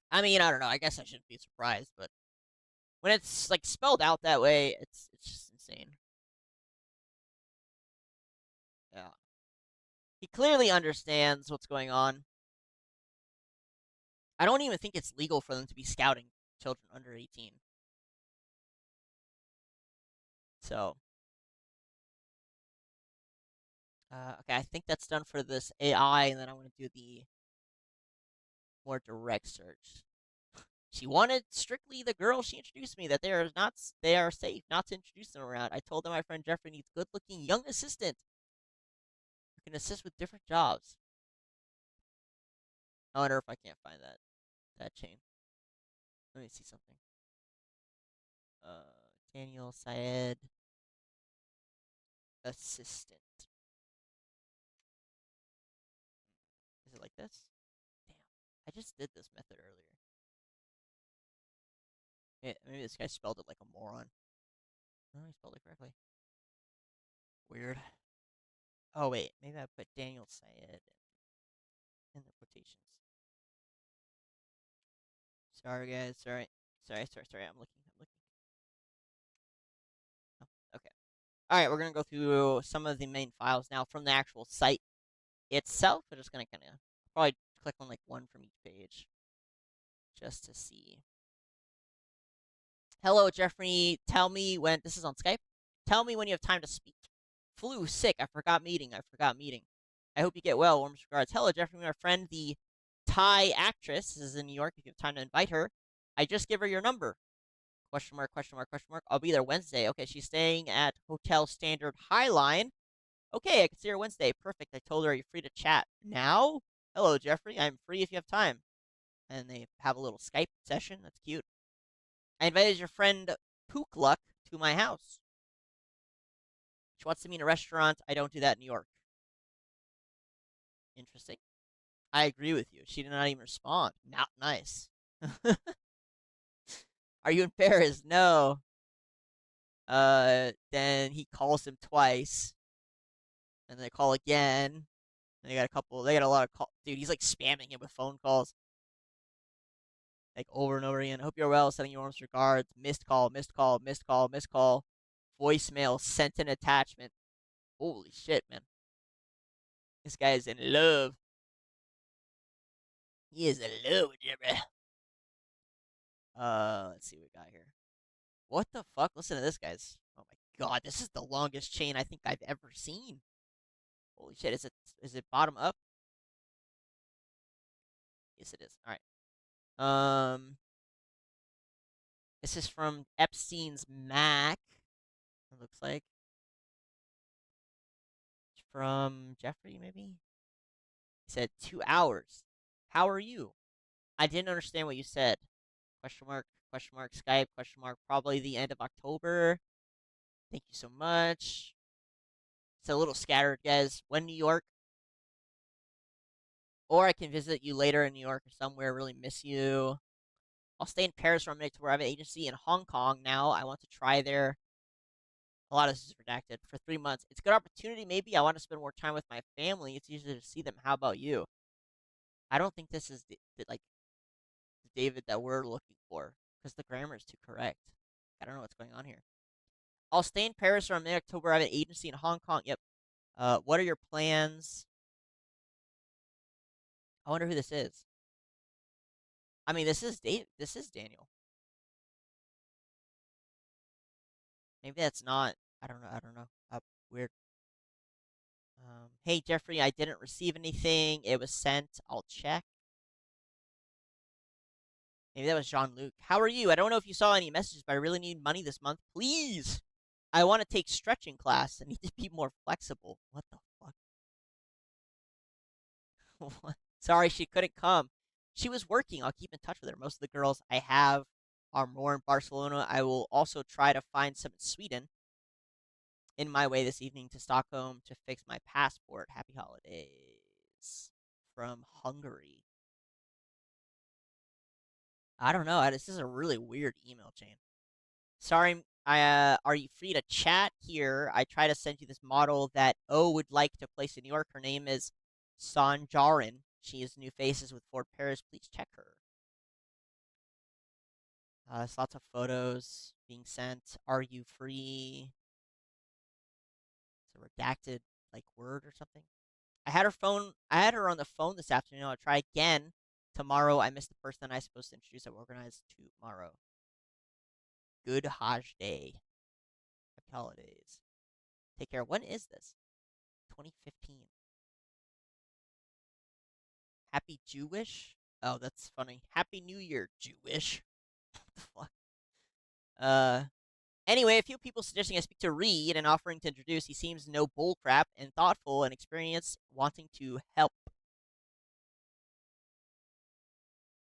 I mean, I don't know. I guess I shouldn't be surprised, but when it's like spelled out that way, it's just insane. Yeah. He clearly understands what's going on. I don't even think it's legal for them to be scouting children under 18. So, okay, I think that's done for this AI, and then I want to do the more direct search. She wanted strictly the girl she introduced me that they are safe not to introduce them around. I told them my friend Jeffrey needs good-looking young assistant who can assist with different jobs. I wonder if I can't find that chain. Let me see something. Daniel Syed assistant. it like this. Damn, I just did this method earlier. Maybe this guy spelled it like a moron. No, he spelled it correctly. Weird. Oh wait, maybe I put Daniel Syed in the quotations. Sorry guys, sorry. I'm looking. Oh, okay. Alright, we're gonna go through some of the main files now from the actual site itself. We're just gonna kinda probably click on like one from each page. Just to see. Hello, Jeffrey. Tell me when this is on Skype. Tell me when you have time to speak. Flu, sick. I forgot meeting. I hope you get well. Warmest regards. Hello, Jeffrey. My friend, the Thai actress, is in New York. If you have time to invite her, I just give her your number. Question mark, question mark, question mark. I'll be there Wednesday. Okay, she's staying at Hotel Standard Highline. Okay, I can see her Wednesday. Perfect. I told her, are you free to chat now? Hello, Jeffrey. I'm free if you have time. And they have a little Skype session. That's cute. I invited your friend Pookluck to my house. She wants to meet in a restaurant. I don't do that in New York. Interesting. I agree with you. She did not even respond. Not nice. Are you in Paris? No. Then he calls him twice. And they call again. And they got a lot of calls. Dude, he's like spamming him with phone calls. Like over and over again. Hope you're well. Sending you warmest regards. Missed call, missed call, missed call, missed call. Voicemail, sent an attachment. Holy shit, man. This guy is in love. He is in love with you, bro. Let's see what we got here. What the fuck? Listen to this, guys. Oh my god, this is the longest chain I think I've ever seen. Holy shit, is it bottom up? Yes, it is. All right. This is from Epstein's Mac. It looks like it's from Jeffrey, maybe. He said 2 hours. How are you? I didn't understand what you said. Question mark, Skype, question mark, probably the end of October. Thank you so much. It's a little scattered, guys. When New York, or I can visit you later in New York or somewhere. Really miss you. I'll stay in Paris for a minute where I have an agency in Hong Kong now. I want to try there. A lot of this is redacted for 3 months. It's a good opportunity. Maybe I want to spend more time with my family. It's easier to see them. How about you? I don't think this is like the David that we're looking for because the grammar is too correct. I don't know what's going on here. I'll stay in Paris around mid-October. I have an agency in Hong Kong. Yep. What are your plans? I wonder who this is. I mean, this is Dave. This is Daniel. Maybe that's not. I don't know. I don't know. Weird. Hey Jeffrey, I didn't receive anything. It was sent. I'll check. Maybe that was Jean Luc. How are you? I don't know if you saw any messages, but I really need money this month. Please. I want to take stretching class. I need to be more flexible. What the fuck? What? Sorry, she couldn't come. She was working. I'll keep in touch with her. Most of the girls I have are more in Barcelona. I will also try to find some in Sweden. In my way this evening to Stockholm to fix my passport. Happy holidays from Hungary. I don't know. This is a really weird email chain. Sorry, are you free to chat here? I try to send you this model that O would like to place in New York. Her name is Sanjarin. She is New Faces with Ford Paris. Please check her. There's lots of photos being sent. Are you free? It's a redacted like word or something. I had her on the phone this afternoon. I'll try again tomorrow. I missed the person I'm supposed to introduce. I will organize tomorrow. Good Hajj Day. Happy holidays. Take care. When is this? 2015. Happy Jewish? Oh, that's funny. Happy New Year, Jewish. What the fuck? Anyway, a few people suggesting I speak to Reed and offering to introduce. He seems no bullcrap and thoughtful and experienced, wanting to help.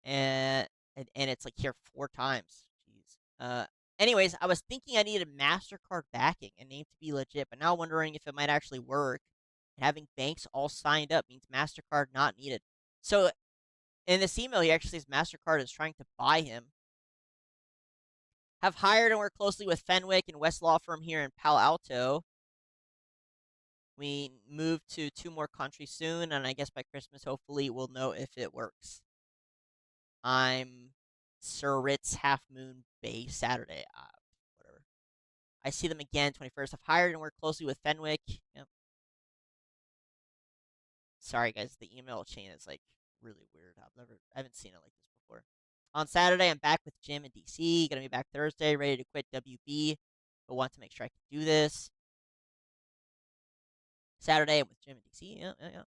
And it's like here 4 times. Jeez. Anyways, I was thinking I needed MasterCard backing and name to be legit, but now wondering if it might actually work. And having banks all signed up means MasterCard not needed. So in this email, he actually says MasterCard is trying to buy him. Have hired and worked closely with Fenwick and West Law Firm here in Palo Alto. We move to 2 more countries soon, and I guess by Christmas, hopefully, we'll know if it works. I'm Sir Ritz Half Moon Bay Saturday. Whatever. I see them again 21st. I've hired and worked closely with Fenwick. Yep. Sorry, guys. The email chain is like really weird. I haven't seen it like this before. On Saturday, I'm back with Jim in DC. Gonna be back Thursday, ready to quit WB, but want to make sure I can do this. Saturday, I'm with Jim in DC. Yeah, yeah, yeah.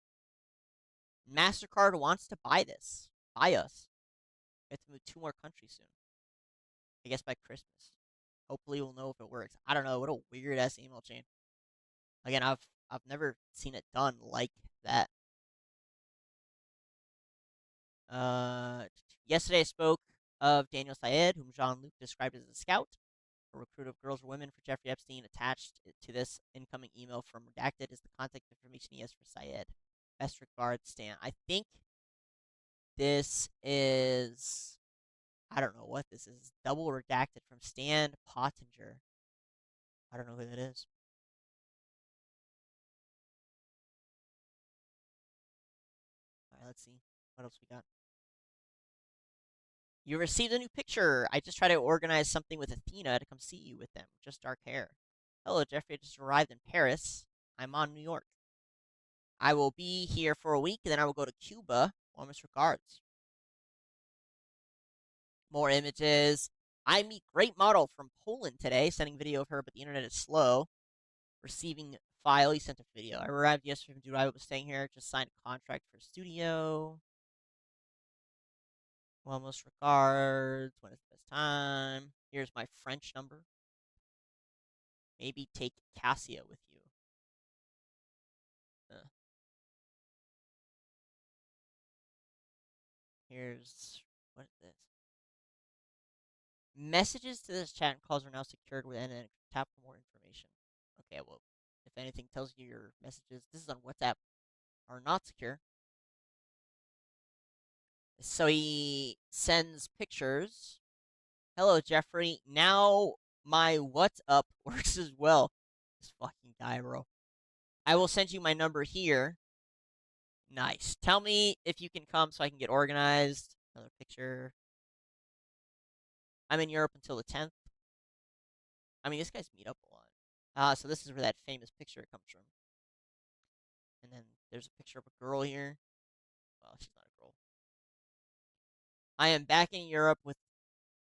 MasterCard wants to buy this. Buy us. We have to move 2 more countries soon. I guess by Christmas. Hopefully we'll know if it works. I don't know. What a weird ass email chain. Again, I've never seen it done like that. Yesterday I spoke of Daniel Syed, whom Jean-Luc described as a scout, a recruit of girls or women for Jeffrey Epstein. Attached to this incoming email from Redacted is the contact information he has for Syed. Best regards, Stan. I think this is, I don't know what this is. Double redacted from Stan Pottinger. I don't know who that is. All right, let's see. What else we got? You received a new picture. I just tried to organize something with Athena to come see you with them. Just dark hair. Hello, Jeffrey. I just arrived in Paris. I'm on New York. I will be here for a week, and then I will go to Cuba. Warmest regards. More images. I meet great model from Poland today. Sending video of her, but the internet is slow. Receiving file. He sent a video. I arrived yesterday from Dubai. I was staying here. Just signed a contract for studio. Well, most regards. When is the best time? Here's my French number. Maybe take Cassia with you. Uh, here's what is this? Messages to this chat and calls are now secured within and tap for more information. Okay, well, if anything tells you your messages, this is on WhatsApp, are not secure. So he sends pictures. Hello, Jeffrey. Now my what's up works as well. This fucking guy, bro. I will send you my number here. Nice. Tell me if you can come so I can get organized. Another picture. I'm in Europe until the 10th. I mean, these guys meet up a lot. So this is where that famous picture comes from. And then there's a picture of a girl here. Well, she's not a girl. I am back in Europe with.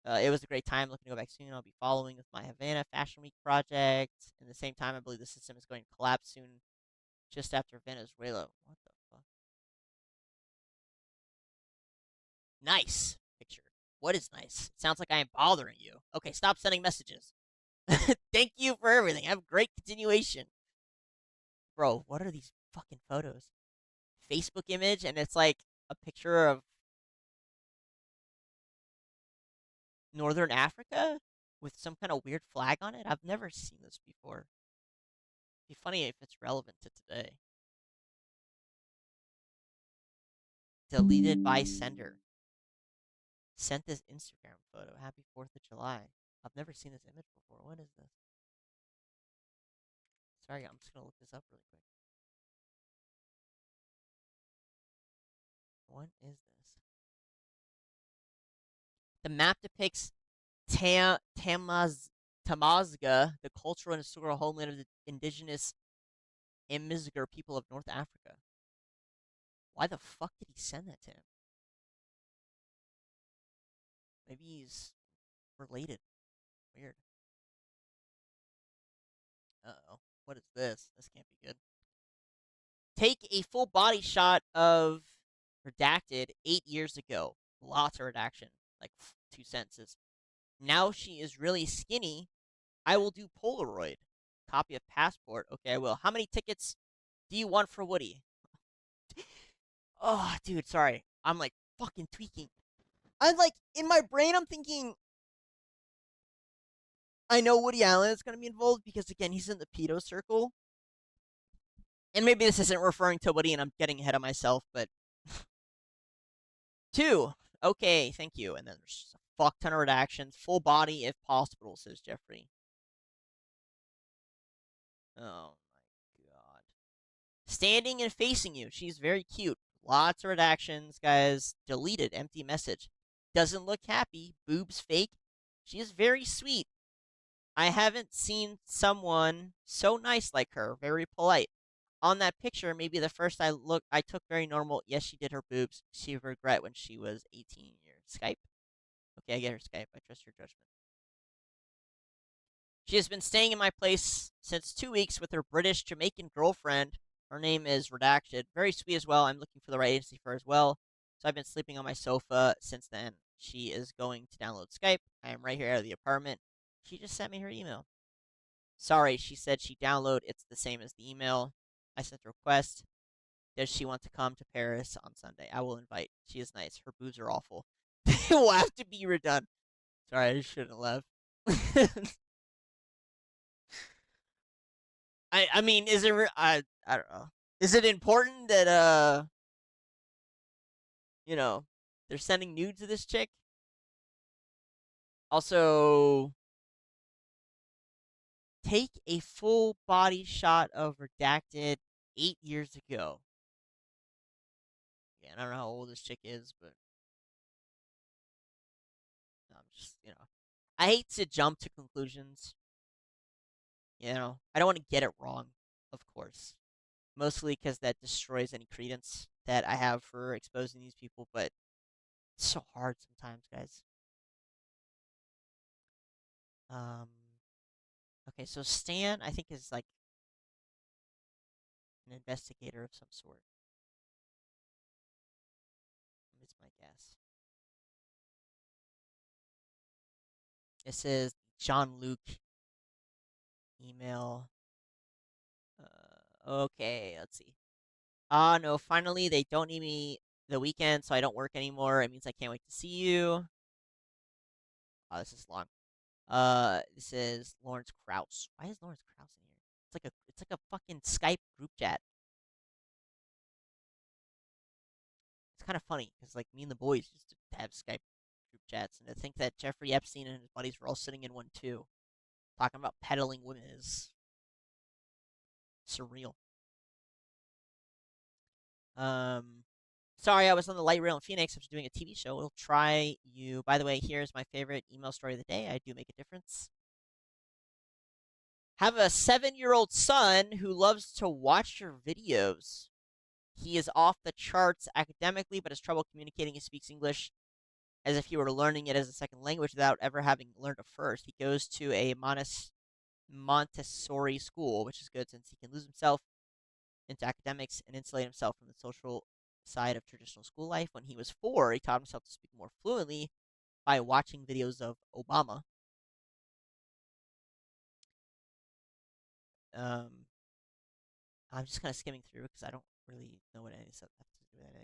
It was a great time. Looking to go back soon. I'll be following with my Havana Fashion Week project. In the same time, I believe the system is going to collapse soon, just after Venezuela. What the fuck? Nice picture. What is nice? It sounds like I am bothering you. Okay, stop sending messages. Thank you for everything. Have a great continuation. Bro, what are these fucking photos? Facebook image, and it's like a picture of Northern Africa with some kind of weird flag on it. I've never seen this before. It'd be funny if it's relevant to today. Deleted by sender. Sent this Instagram photo. Happy 4th of July. I've never seen this image before. What is this? Sorry, I'm just going to look this up really quick. What is this? The map depicts Tamazga, the cultural and historical homeland of the indigenous Imizgar people of North Africa. Why the fuck did he send that to him? Maybe he's related. Weird. Uh-oh. What is this? This can't be good. Take a full body shot of Redacted 8 years ago. Lots of redaction. Like 2 sentences. Now she is really skinny. I will do Polaroid. Copy of passport. Okay, I will. How many tickets do you want for Woody? Oh, dude, sorry. I'm like fucking tweaking. I'm like, in my brain, I'm thinking, I know Woody Allen is going to be involved because, again, he's in the pedo circle. And maybe this isn't referring to Woody and I'm getting ahead of myself, but 2. Okay, thank you. And then there's a fuck ton of redactions. Full body if possible, says Jeffrey. Oh my god. Standing and facing you. She's very cute. Lots of redactions, guys. Deleted. Empty message. Doesn't look happy. Boobs fake. She is very sweet. I haven't seen someone so nice like her. Very polite. On that picture, maybe the first I took very normal. Yes, she did her boobs. She would regret when she was 18 years. Skype? Okay, I get her Skype. I trust your judgment. She has been staying in my place since 2 weeks with her British Jamaican girlfriend. Her name is Redacted. Very sweet as well. I'm looking for the right agency for her as well. So I've been sleeping on my sofa since then. She is going to download Skype. I am right here out of the apartment. She just sent me her email. Sorry, she said she download. It's the same as the email. I sent the request. Does she want to come to Paris on Sunday? I will invite. She is nice. Her boobs are awful. They will have to be redone. Sorry, I shouldn't laugh. I mean, is it? I don't know. Is it important that they're sending nudes to this chick? Also, take a full body shot of Redacted 8 years ago. Yeah, I don't know how old this chick is, but I'm just, I hate to jump to conclusions. I don't want to get it wrong, of course. Mostly because that destroys any credence that I have for exposing these people, but it's so hard sometimes, guys. Um, okay, so Stan, I think, is like an investigator of some sort. It's my guess. This is John Luke email. Okay, let's see. No, finally, they don't need me the weekend, so I don't work anymore. It means I can't wait to see you. Oh, this is long. This is Lawrence Krauss. Why is Lawrence Krauss in here? It's like a fucking Skype group chat. It's kind of funny because like me and the boys used to have Skype group chats, and to think that Jeffrey Epstein and his buddies were all sitting in one too, talking about peddling women is surreal. Um, Sorry, I was on the light rail in Phoenix. I was doing a TV show. We'll try you. By the way, here's my favorite email story of the day. I do make a difference. Have a 7-year-old son who loves to watch your videos. He is off the charts academically, but has trouble communicating. He speaks English as if he were learning it as a second language without ever having learned it first. He goes to a Montessori school, which is good since he can lose himself into academics and insulate himself from the social side of traditional school life. When he was 4, he taught himself to speak more fluently by watching videos of Obama. Um, I'm just kind of skimming through because I don't really know what any stuff has to do with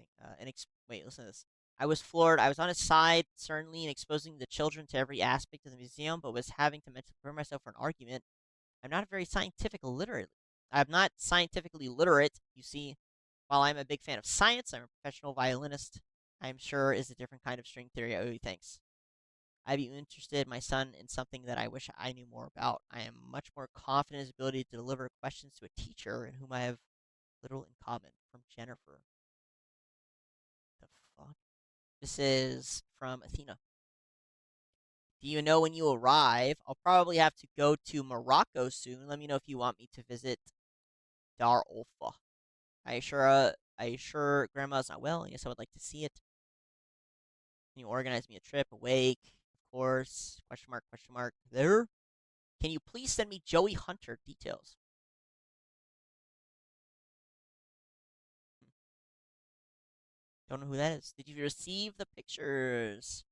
anything. Wait, listen to this. I was floored. I was on his side, certainly, in exposing the children to every aspect of the museum, but was having to mentally prepare myself for an argument. I'm not very scientific literate. I'm not scientifically literate. You see, while I'm a big fan of science, I'm a professional violinist. I'm sure is a different kind of string theory. Oh, thanks. I've interested my son in something that I wish I knew more about. I am much more confident in his ability to deliver questions to a teacher in whom I have little in common. From Jennifer. The fuck? This is from Athena. Do you know when you arrive? I'll probably have to go to Morocco soon. Let me know if you want me to visit Dar Olfa. I sure grandma's not well. Yes, I would like to see it. Can you organize me a trip? Awake, of course. Question mark, question mark. There. Can you please send me Joey Hunter details? Don't know who that is. Did you receive the pictures?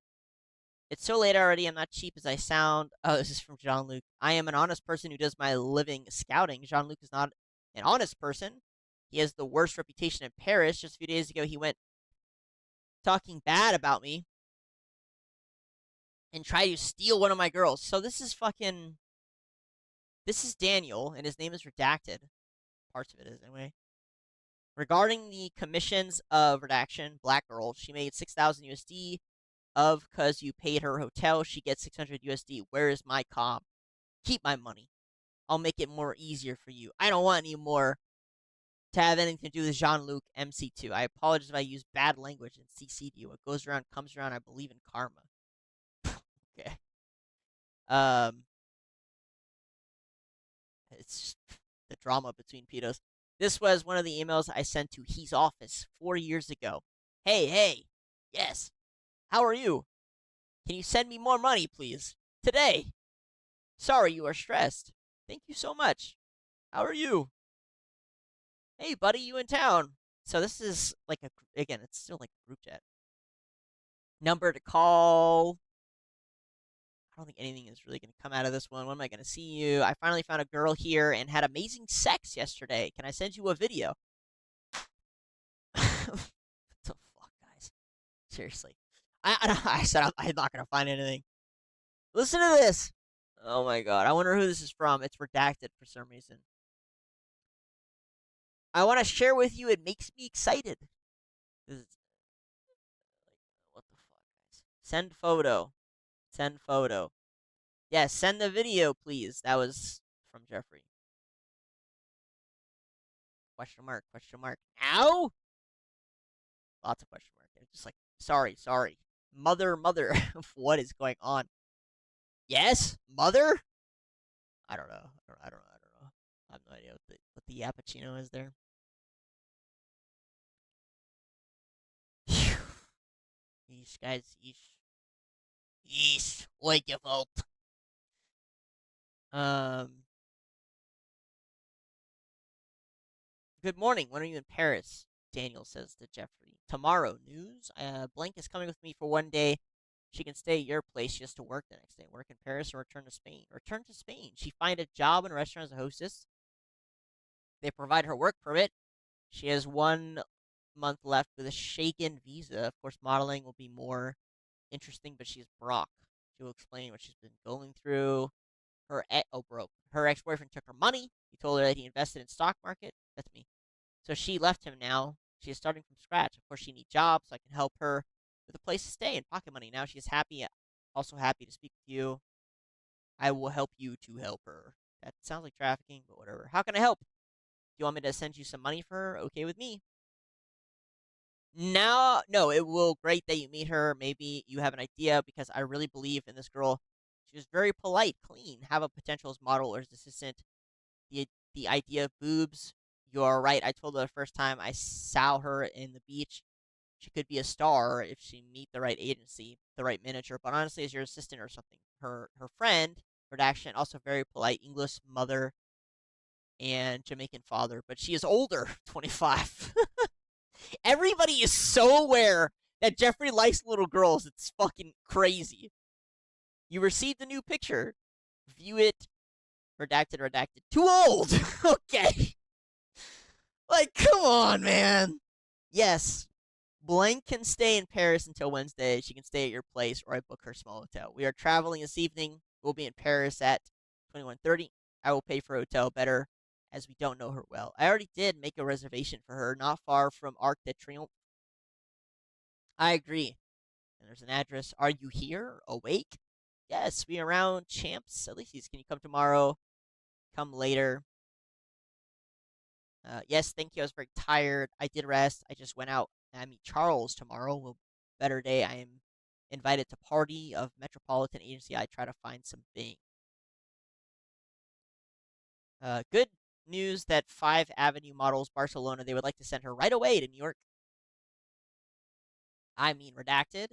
It's so late already. I'm not cheap as I sound. Oh, this is from Jean Luc. I am an honest person who does my living scouting. Jean Luc is not an honest person. He has the worst reputation in Paris. Just a few days ago, he went talking bad about me and tried to steal one of my girls. So this is fucking. This is Daniel, and his name is redacted. Parts of it is, anyway. Regarding the commissions of redaction, black girl, she made 6,000 USD of because you paid her hotel. She gets 600 USD. Where is my comp? Keep my money. I'll make it more easier for you. I don't want any more to have anything to do with Jean-Luc MC2. I apologize if I use bad language and CC'd you. What goes around comes around. I believe in karma. Okay. Um, it's just the drama between pedos. This was one of the emails I sent to his office 4 years ago. Hey, hey, yes. How are you? Can you send me more money, please? Today. Sorry you are stressed. Thank you so much. How are you? Hey, buddy, you in town? So this is like again, it's still like a group chat. Number to call. I don't think anything is really going to come out of this one. When am I going to see you? I finally found a girl here and had amazing sex yesterday. Can I send you a video? What the fuck, guys? Seriously. I said I'm not going to find anything. Listen to this. Oh my god. I wonder who this is from. It's redacted for some reason. I want to share with you. It makes me excited. This is, what the fuck, guys? Send photo. Send photo. Yes, send the video, please. That was from Jeffrey. Question mark, question mark. Now? Lots of question mark. Just like, sorry, sorry. Mother, mother. What is going on? Yes? Mother? I don't know. I don't know. I have no idea what the Yappuccino is there. Yeesh, guys. Yeesh. Yeesh. Like your fault. Um, Good morning. When are you in Paris? Daniel says to Jeffrey. Tomorrow. News? Blank is coming with me for one day. She can stay at your place. She has to work the next day. Work in Paris or return to Spain. Return to Spain. She find a job in a restaurant as a hostess. They provide her work permit. She has 1 month left with a shaken visa. Of course, modeling will be more interesting, but she's Brock. She will explain what she's been going through. Broke. Her ex-boyfriend took her money. He told her that he invested in stock market. That's me. So she left him now. She is starting from scratch. Of course, she needs jobs, so I can help her with a place to stay and pocket money. Now she's happy, also happy to speak with you. I will help you to help her. That sounds like trafficking, but whatever. How can I help? Do you want me to send you some money for her? Okay with me. Now, no, it will great that you meet her. Maybe you have an idea because I really believe in this girl. She was very polite, clean, have a potential as model or as assistant. The the idea of boobs, you are right. I told her the first time I saw her in the beach. She could be a star if she meet the right agency, the right manager. But honestly, as your assistant or something, her friend, redaction, also very polite, English mother and Jamaican father, but she is older, 25. Everybody is so aware that Jeffrey likes little girls. It's fucking crazy. You received a new picture. View it. Redacted, redacted. Too old. Okay. Like, come on, man. Yes. Blank can stay in Paris until Wednesday. She can stay at your place, or I book her small hotel. We are traveling this evening. We'll be in Paris at 21:30. I will pay for a hotel better, as we don't know her well. I already did make a reservation for her, not far from Arc de Triomphe. I agree. And there's an address. Are you here? Awake? Yes, we around Champs. At least can you come tomorrow? Come later. Yes, thank you. I was very tired. I did rest. I just went out. I meet Charles tomorrow. Will better day. I am invited to party of Metropolitan Agency. I try to find something. Good news that 5 Avenue models Barcelona. They would like to send her right away to New York. I mean, redacted.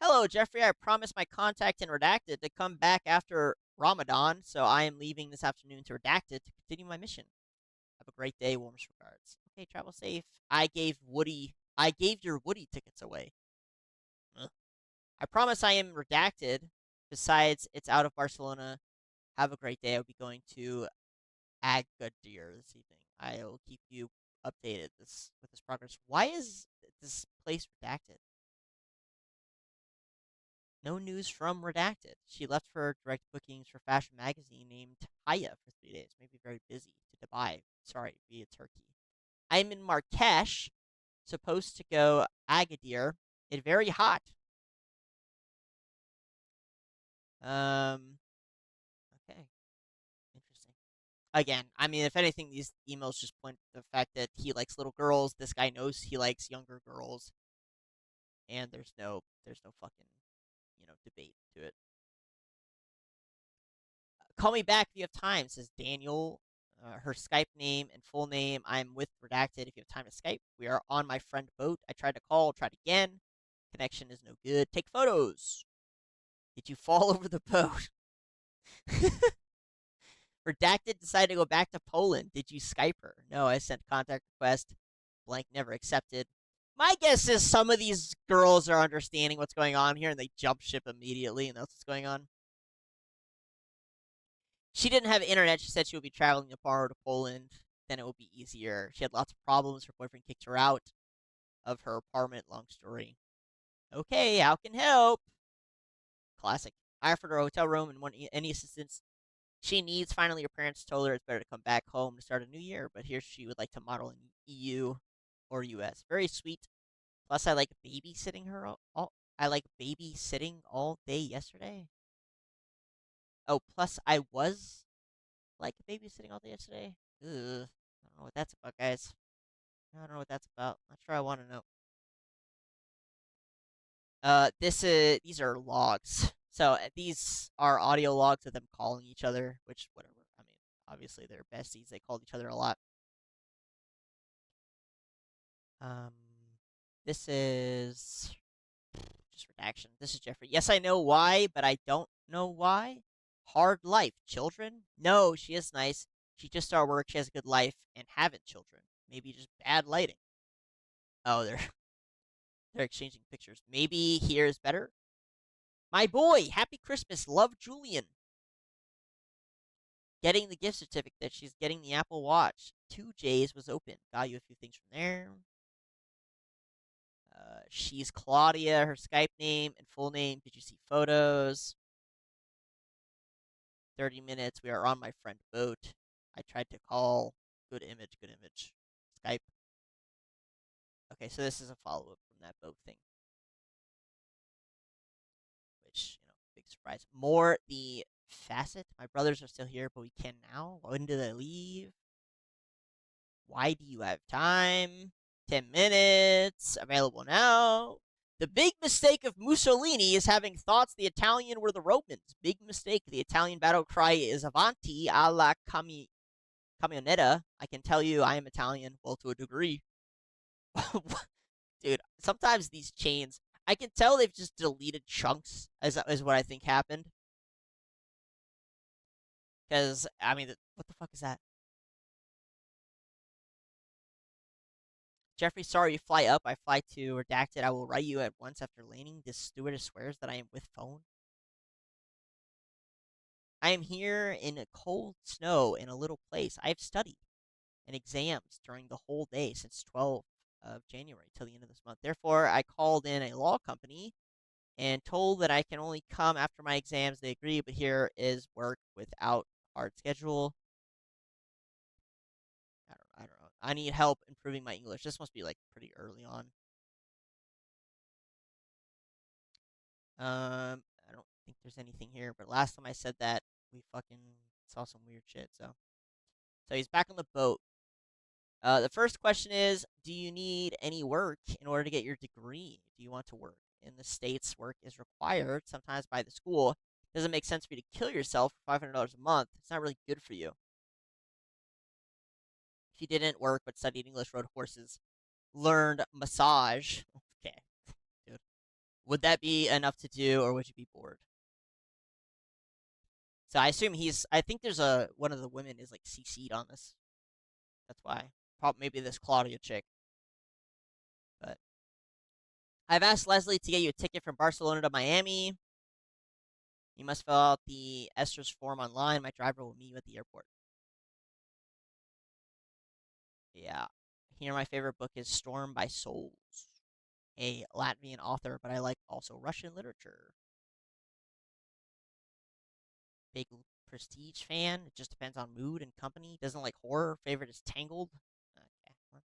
Hello, Jeffrey. I promised my contact in redacted to come back after Ramadan, so I am leaving this afternoon to redacted to continue my mission. Have a great day. Warmest regards. Okay, travel safe. I gave your Woody tickets away. I promise I am redacted. Besides, it's out of Barcelona. Have a great day. I'll be going to Agadir this evening. I'll keep you updated with this progress. Why is this place redacted? No news from redacted. She left for direct bookings for fashion magazine named Haya for 3 days. Maybe very busy to Dubai. Sorry, via Turkey. I'm in Marrakesh, supposed to go Agadir. It's very hot. Um, okay, interesting. Again, I mean, if anything, these emails just point to the fact that he likes little girls. This guy knows he likes younger girls, and there's no fucking, debate to it. Call me back if you have time, says Daniel. Her Skype name and full name. I'm with Redacted. If you have time to Skype, we are on my friend boat. I tried to call, tried again. Connection is no good. Take photos. Did you fall over the boat? Redacted decided to go back to Poland. Did you Skype her? No, I sent contact request. Blank never accepted. My guess is some of these girls are understanding what's going on here and they jump ship immediately and that's what's going on. She didn't have internet. She said she would be traveling tomorrow to Poland. Then it would be easier. She had lots of problems. Her boyfriend kicked her out of her apartment. Long story. Okay, how can help? Classic. I offered her a hotel room and want any assistance she needs. Finally, her parents told her it's better to come back home to start a new year, but here she would like to model in EU or US. Very sweet. Plus, I like babysitting her I like babysitting all day yesterday. Oh, plus I was like babysitting all day yesterday. Ugh. I don't know what that's about, guys. I don't know what that's about. Not sure I want to know. These are logs. So these are audio logs of them calling each other, which whatever. I mean, obviously they're besties. They called each other a lot. Um, this is just redaction. This is Jeffrey. Yes, I know why, but I don't know why. Hard life. Children? No, she is nice. She just started work. She has a good life and haven't children. Maybe just bad lighting. Oh, they're exchanging pictures. Maybe here is better. My boy, happy Christmas. Love, Julian. Getting the gift certificate. She's getting the Apple Watch. 2J's was open. Got you a few things from there. She's Claudia, her Skype name and full name. Did you see photos? 30 minutes. We are on my friend boat. I tried to call. Good image, good image. Skype. Okay, so this is a follow up from that boat thing. Which, big surprise. More the facet. My brothers are still here, but we can now. When do they leave? Why do you have time? 10 minutes. Available now. The big mistake of Mussolini is having thoughts the Italian were the Romans. Big mistake. The Italian battle cry is Avanti alla camionetta. I can tell you I am Italian, well, to a degree. Dude, sometimes these chains, I can tell they've just deleted chunks, is what I think happened. Because, I mean, what the fuck is that? Jeffrey, sorry you fly up. I fly to redacted. I will write you at once after landing. This stewardess swears that I am with phone. I am here in a cold snow in a little place. I have studied and exams during the whole day since 12th of January till the end of this month. Therefore, I called in a law company and told that I can only come after my exams. They agree, but here is work without hard schedule. I don't know. I need help improving my English. This must be like pretty early on. I don't think there's anything here, but last time I said that, we fucking saw some weird shit. So he's back on the boat. The first question is, do you need any work in order to get your degree? Do you want to work? In the States, work is required, sometimes by the school. It doesn't make sense for you to kill yourself for $500 a month. It's not really good for you. If you didn't work but studied English, rode horses, learned massage, okay, dude, would that be enough to do, or would you be bored? So I assume I think there's one of the women is like CC'd on this. That's why. Probably maybe this Claudia chick. But I've asked Leslie to get you a ticket from Barcelona to Miami. You must fill out the Esther's form online. My driver will meet you at the airport. Yeah. Here, my favorite book is Storm by Souls, a Latvian author, but I like also Russian literature. Big prestige fan. It just depends on mood and company. Doesn't like horror. Favorite is Tangled. Okay.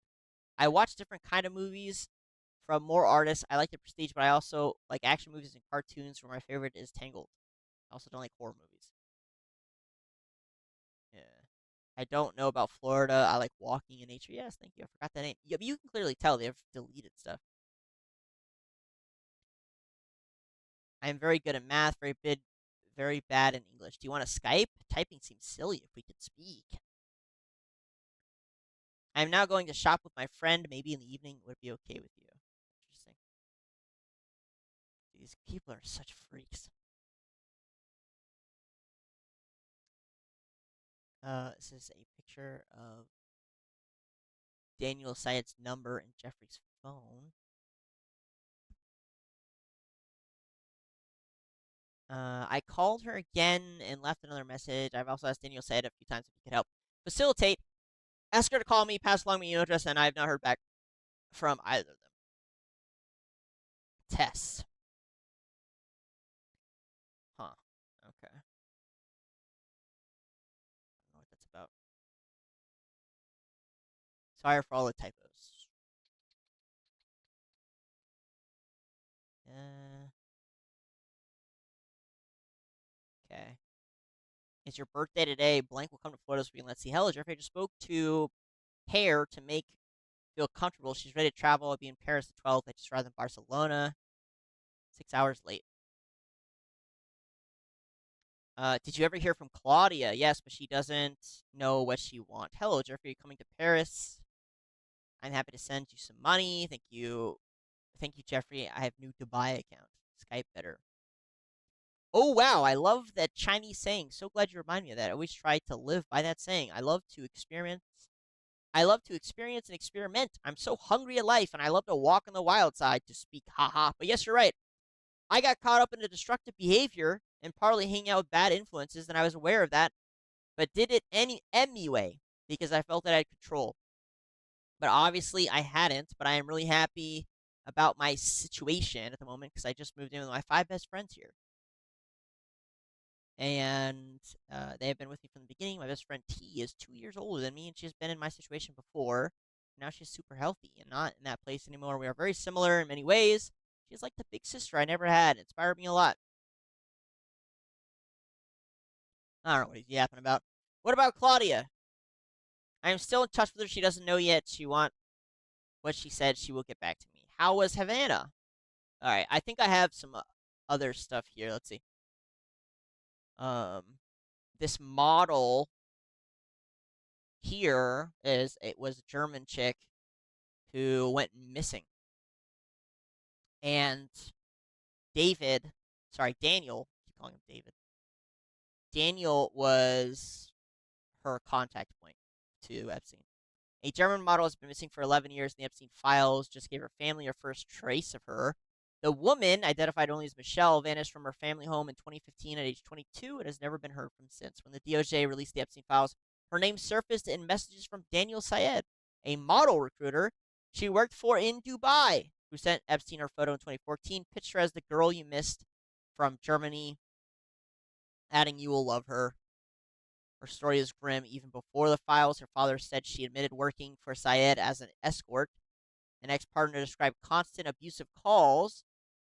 I watch different kind of movies from more artists. I like the prestige, but I also like action movies and cartoons, where my favorite is Tangled. I also don't like horror movies. Yeah. I don't know about Florida. I like walking in nature. Yes, thank you. I forgot that name. Yeah, but you can clearly tell they've deleted stuff. I am very good at math, very bad in English. Do you want to Skype? Typing seems silly if we could speak. I am now going to shop with my friend. Maybe in the evening would be okay with you. Interesting. These people are such freaks. This is a picture of Daniel Syed's number in Jeffrey's phone. I called her again and left another message. I've also asked Daniel Syed a few times if he could help facilitate. Ask her to call me, pass along my email address, and I have not heard back from either of them. Tess. Huh. Okay. I don't know what that's about. Sorry for all the typos. Okay. It's your birthday today. Blank will come to Florida this weekend. Let's see. Hello, Jeffrey. I just spoke to Pear to make feel comfortable. She's ready to travel. I'll be in Paris the 12th. I just arrived in Barcelona. 6 hours late. Did you ever hear from Claudia? Yes, but she doesn't know what she wants. Hello, Jeffrey. Are you coming to Paris? I'm happy to send you some money. Thank you. Thank you, Jeffrey. I have new Dubai account. Skype better. Oh, wow. I love that Chinese saying. So glad you remind me of that. I always try to live by that saying. I love to experience and experiment. I'm so hungry at life, and I love to walk on the wild side to speak. Haha. But yes, you're right. I got caught up in a destructive behavior and partly hanging out with bad influences, and I was aware of that, but did it anyway because I felt that I had control. But obviously, I hadn't. But I am really happy about my situation at the moment because I just moved in with my 5 best friends here, and they have been with me from the beginning. My best friend T is 2 years older than me, and she's been in my situation before. Now she's super healthy and not in that place anymore. We are very similar in many ways. She's like the big sister I never had. It inspired me a lot. I don't know what he's yapping about. What about Claudia? I am still in touch with her. She doesn't know yet. She want what she said. She will get back to me. How was Havana? All right. I think I have some other stuff here. Let's see. Um, this model here is it was a German chick who went missing, and Daniel. I keep calling him David. Daniel was her contact point to Epstein. A German model has been missing for 11 years, and the Epstein files just gave her family her first trace of her. The woman, identified only as Michelle, vanished from her family home in 2015 at age 22 and has never been heard from since. When the DOJ released the Epstein files, her name surfaced in messages from Daniel Syed, a model recruiter she worked for in Dubai, who sent Epstein her photo in 2014, pitched her as the girl you missed from Germany, adding, "You will love her." Her story is grim. Even before the files, her father said she admitted working for Syed as an escort. An ex-partner described constant abusive calls.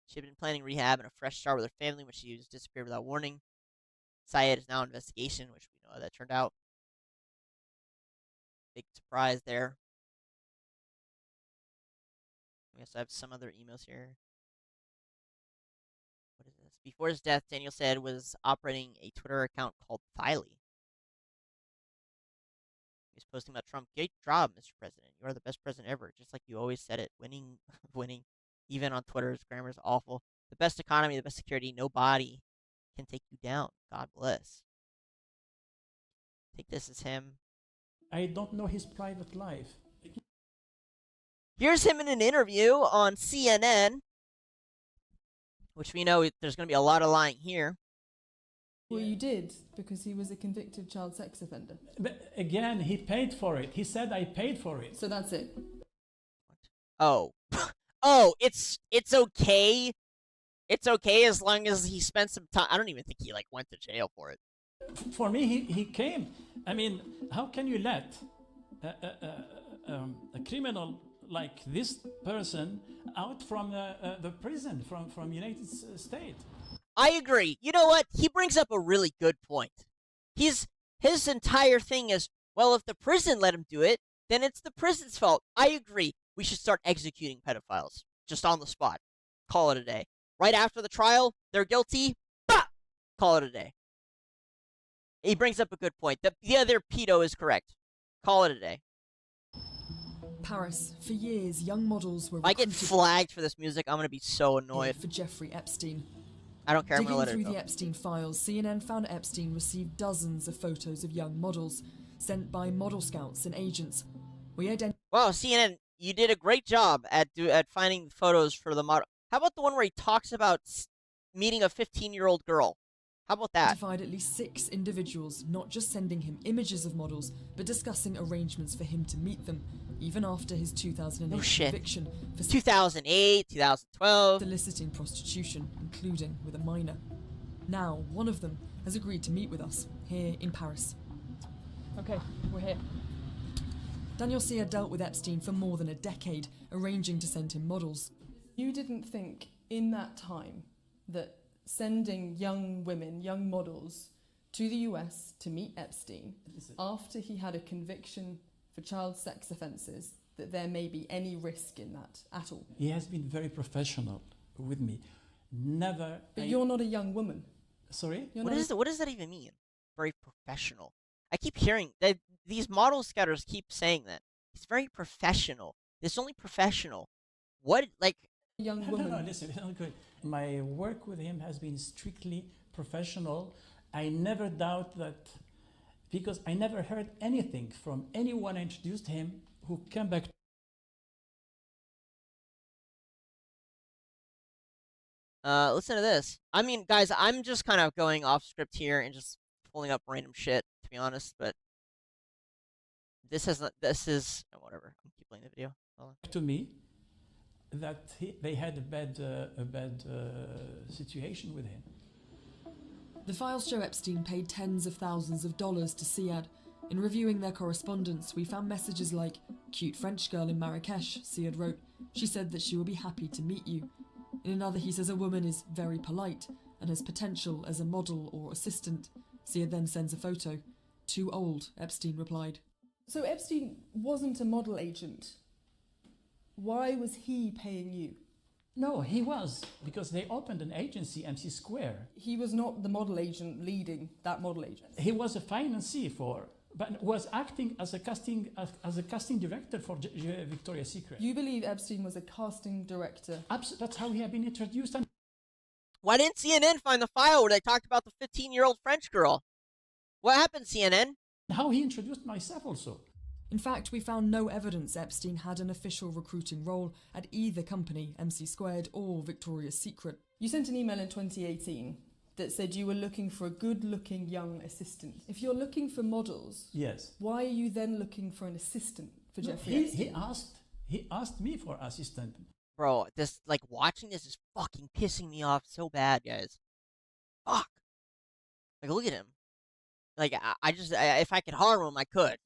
She had been planning rehab and a fresh start with her family when she was disappeared without warning. Syed is now in investigation, which we know how that turned out. Big surprise there. I guess I have some other emails here. What is this? Before his death, Daniel said was operating a Twitter account called Thiley. He was posting about Trump. Great job, Mr. President. You are the best president ever, just like you always said it. Winning, winning. Even on Twitter, his grammar is awful. The best economy, the best security. Nobody can take you down. God bless. I think this is him. I don't know his private life. Here's him in an interview on CNN, which we know there's going to be a lot of lying here. Well, you did, because he was a convicted child sex offender. But again, he paid for it. He said I paid for it. So that's it. Oh. Oh, it's okay. It's okay as long as he spent some time. I don't even think he went to jail for it. For me, he came. I mean, how can you let a criminal like this person out from the prison from United States. I agree. You know what? He brings up a really good point. His entire thing is, well, if the prison let him do it, then it's the prison's fault. I agree. We should start executing pedophiles just on the spot. Call it a day. Right after the trial, they're guilty. Bah! Call it a day. He brings up a good point. The other pedo is correct. Call it a day. Paris. For years, young models were If I get recruited flagged for this music, I'm going to be so annoyed. for Jeffrey Epstein. I don't care. I'm going to Digging let it through go. the Epstein files, CNN found Epstein received dozens of photos of young models sent by model scouts and agents. We identified Wow, CNN, you did a great job at finding photos for the model. How about the one where he talks about meeting a 15-year-old girl? How about that? at least 6 individuals, not just sending him images of models, but discussing arrangements for him to meet them, even after his 2008 Oh, shit. conviction for 2008, 2012. soliciting prostitution, including with a minor. Now, one of them has agreed to meet with us here in Paris. Okay, we're here. Daniel Siad dealt with Epstein for more than a decade, arranging to send him models. You didn't think in that time that sending young women, young models, to the US to meet Epstein after he had a conviction for child sex offences, that there may be any risk in that at all? He has been very professional with me. Never. But you're not a young woman. Sorry? You're What not what does that even mean? Very professional. I keep hearing that these model scouters keep saying that. He's very professional. It's only professional. What, like, a young No, woman. no, listen, good. My work with him has been strictly professional. I never doubt that, because I never heard anything from anyone I introduced him who came back. listen to this. I mean, guys, I'm just kind of going off script here and just pulling up random shit, to be honest, but this is, oh, whatever. I'm keep playing the video. Hold on. To me that they had a bad situation with him. The files show Epstein paid tens of thousands of dollars to Siad. In reviewing their correspondence, we found messages like, "Cute French girl in Marrakesh," Siad wrote. "She said that she will be happy to meet you." In another, he says a woman is very polite and has potential as a model or assistant. Siad then sends a photo. "Too old," Epstein replied. So Epstein wasn't a model agent. Why was he paying you? No, he was, because they opened an agency, MC Square. He was not the model agent leading that model agent. He was a financier but was acting as a casting director for Victoria's Secret. You believe Epstein was a casting director? That's how he had been introduced. And Why didn't CNN find the file where they talked about the 15-year-old French girl? What happened, CNN? how he introduced myself also. In fact, we found no evidence Epstein had an official recruiting role at either company, MC Squared or Victoria's Secret. You sent an email in 2018 that said you were looking for a good-looking young assistant. If you're looking for models, Yes. why are you then looking for an assistant for No, Jeffrey he Epstein? he asked me for assistant. Bro, this, like, watching this is fucking pissing me off so bad, guys. Fuck. Like, look at him. Like, if I could harm him, I could.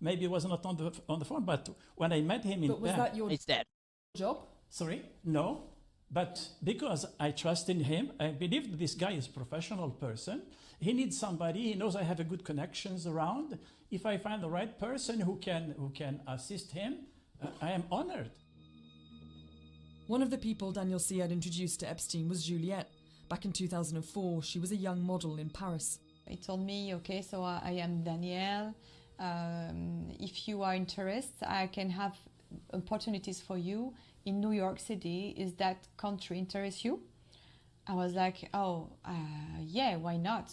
Maybe it was not on the phone, but when I met him in But was Paris, that your He's dead. job? sorry, no, but because I trust in him, I believe that this guy is a professional person. He needs somebody. He knows I have a good connections around. If I find the right person who can assist him, I am honored. One of the people Daniel Siad introduced to Epstein was Juliette. Back in 2004, she was a young model in Paris. He told me, okay, so I am Danielle. If you are interested, I can have opportunities for you in New York City. Is that country interest you? I was like, yeah, why not?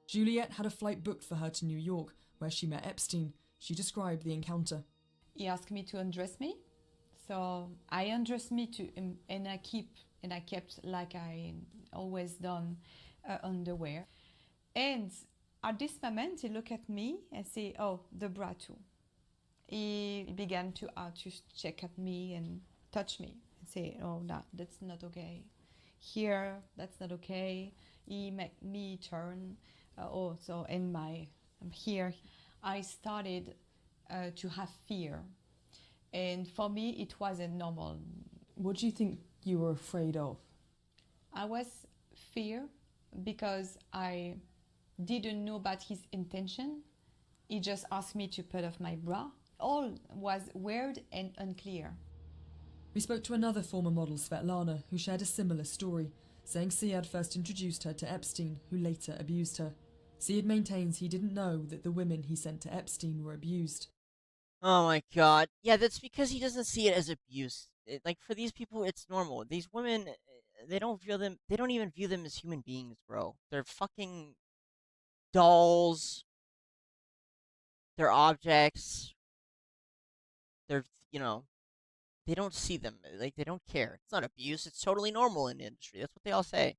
Juliette had a flight booked for her to New York, where she met Epstein. She described the encounter. He asked me to undress me, so I undressed me and I kept like I always done underwear. And at this moment, he looked at me and said, "Oh, the bra too." He began to check at me and touch me and say, "Oh, no, that's not okay. Here, that's not okay." He made me turn. I'm here. I started to have fear. And for me, it wasn't normal. What do you think you were afraid of? I was fear because I didn't know about his intention. He just asked me to put off my bra. All was weird and unclear. We spoke to another former model, Svetlana, who shared a similar story, saying Siad first introduced her to Epstein, who later abused her. Siad maintains he didn't know that the women he sent to Epstein were abused. Oh my god. Yeah, that's because he doesn't see it as abuse. Like, for these people, it's normal. These women, they don't even view them as human beings, bro. They're fucking dolls. They're objects. They're, they don't see them. Like, they don't care. It's not abuse. It's totally normal in the industry. That's what they all say.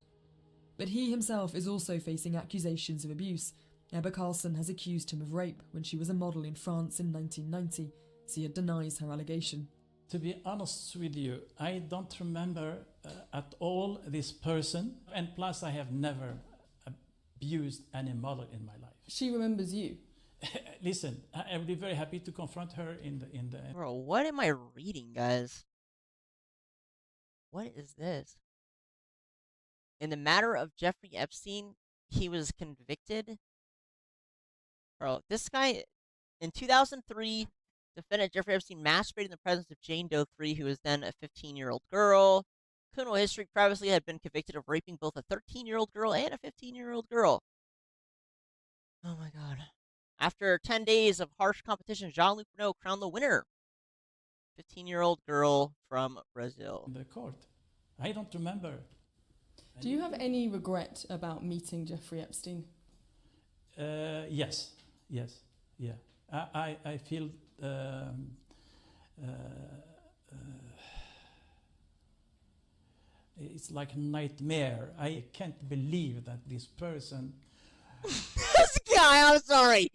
But he himself is also facing accusations of abuse. Ebba Carlson has accused him of rape when she was a model in France in 1990. Siad denies her allegation. To be honest with you, I don't remember at all this person, and plus I have never abused any model in my life. She remembers you. Listen, I would be very happy to confront her in the. Bro, what am I reading, guys? What is this? In the matter of Jeffrey Epstein, he was convicted. Bro, this guy, in 2003, defendant Jeffrey Epstein masturbated in the presence of Jane Doe 3, who was then a 15-year-old girl. Criminal history previously had been convicted of raping both a 13-year-old girl and a 15-year-old girl. Oh my god. After 10 days of harsh competition, Jean-Luc Renault crowned the winner. 15-year-old girl from Brazil. In the court. I don't remember. Do you have any regret about meeting Jeffrey Epstein? Yes, yeah. I feel it's like a nightmare. I can't believe that this person. This guy, I'm sorry.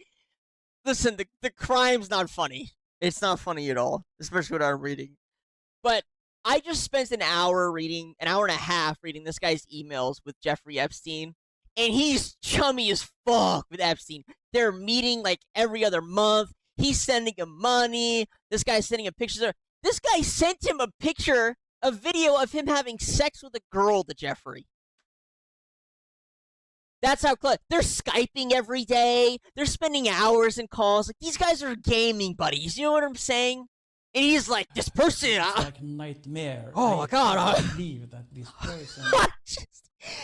Listen, the crime's not funny. It's not funny at all, especially what I'm reading. But I just spent an hour and a half reading this guy's emails with Jeffrey Epstein, and he's chummy as fuck with Epstein. They're meeting like every other month. He's sending him money. This guy's sending him pictures. This guy sent him a video of him having sex with a girl to Jeffrey. That's how close. They're Skyping every day. They're spending hours in calls. Like, these guys are gaming buddies. You know what I'm saying? And he's like, this person. It's like a nightmare. Oh my god. I can't believe that this person.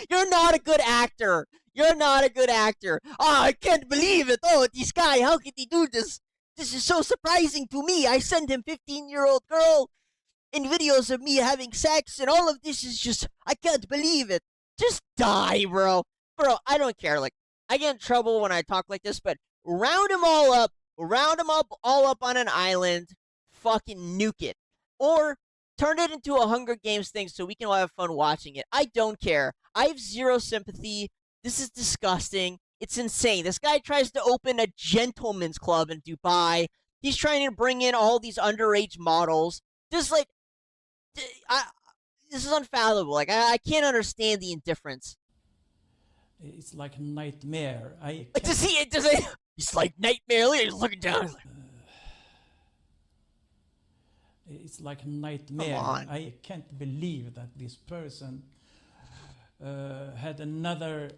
You're not a good actor. You're not a good actor. Oh, I can't believe it. Oh, this guy, how could he do this? This is so surprising to me. I send him 15-year-old girl in videos of me having sex, and all of this is just, I can't believe it. Just die, bro. Bro, I don't care. Like, I get in trouble when I talk like this, but round them all up on an island, fucking nuke it. Or turn it into a Hunger Games thing so we can all have fun watching it. I don't care. I have zero sympathy. This is disgusting. It's insane. This guy tries to open a gentleman's club in Dubai. He's trying to bring in all these underage models. Just like, this is unfathomable. Like, I can't understand the indifference. It's like a nightmare. To see it, it's like nightmare. He's looking down. He's like, it's like a nightmare. Come on. I can't believe that this person had another.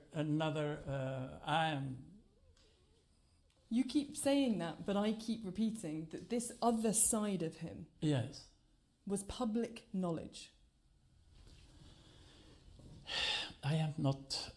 You keep saying that, but I keep repeating that this other side of him Yes. was public knowledge. I am not.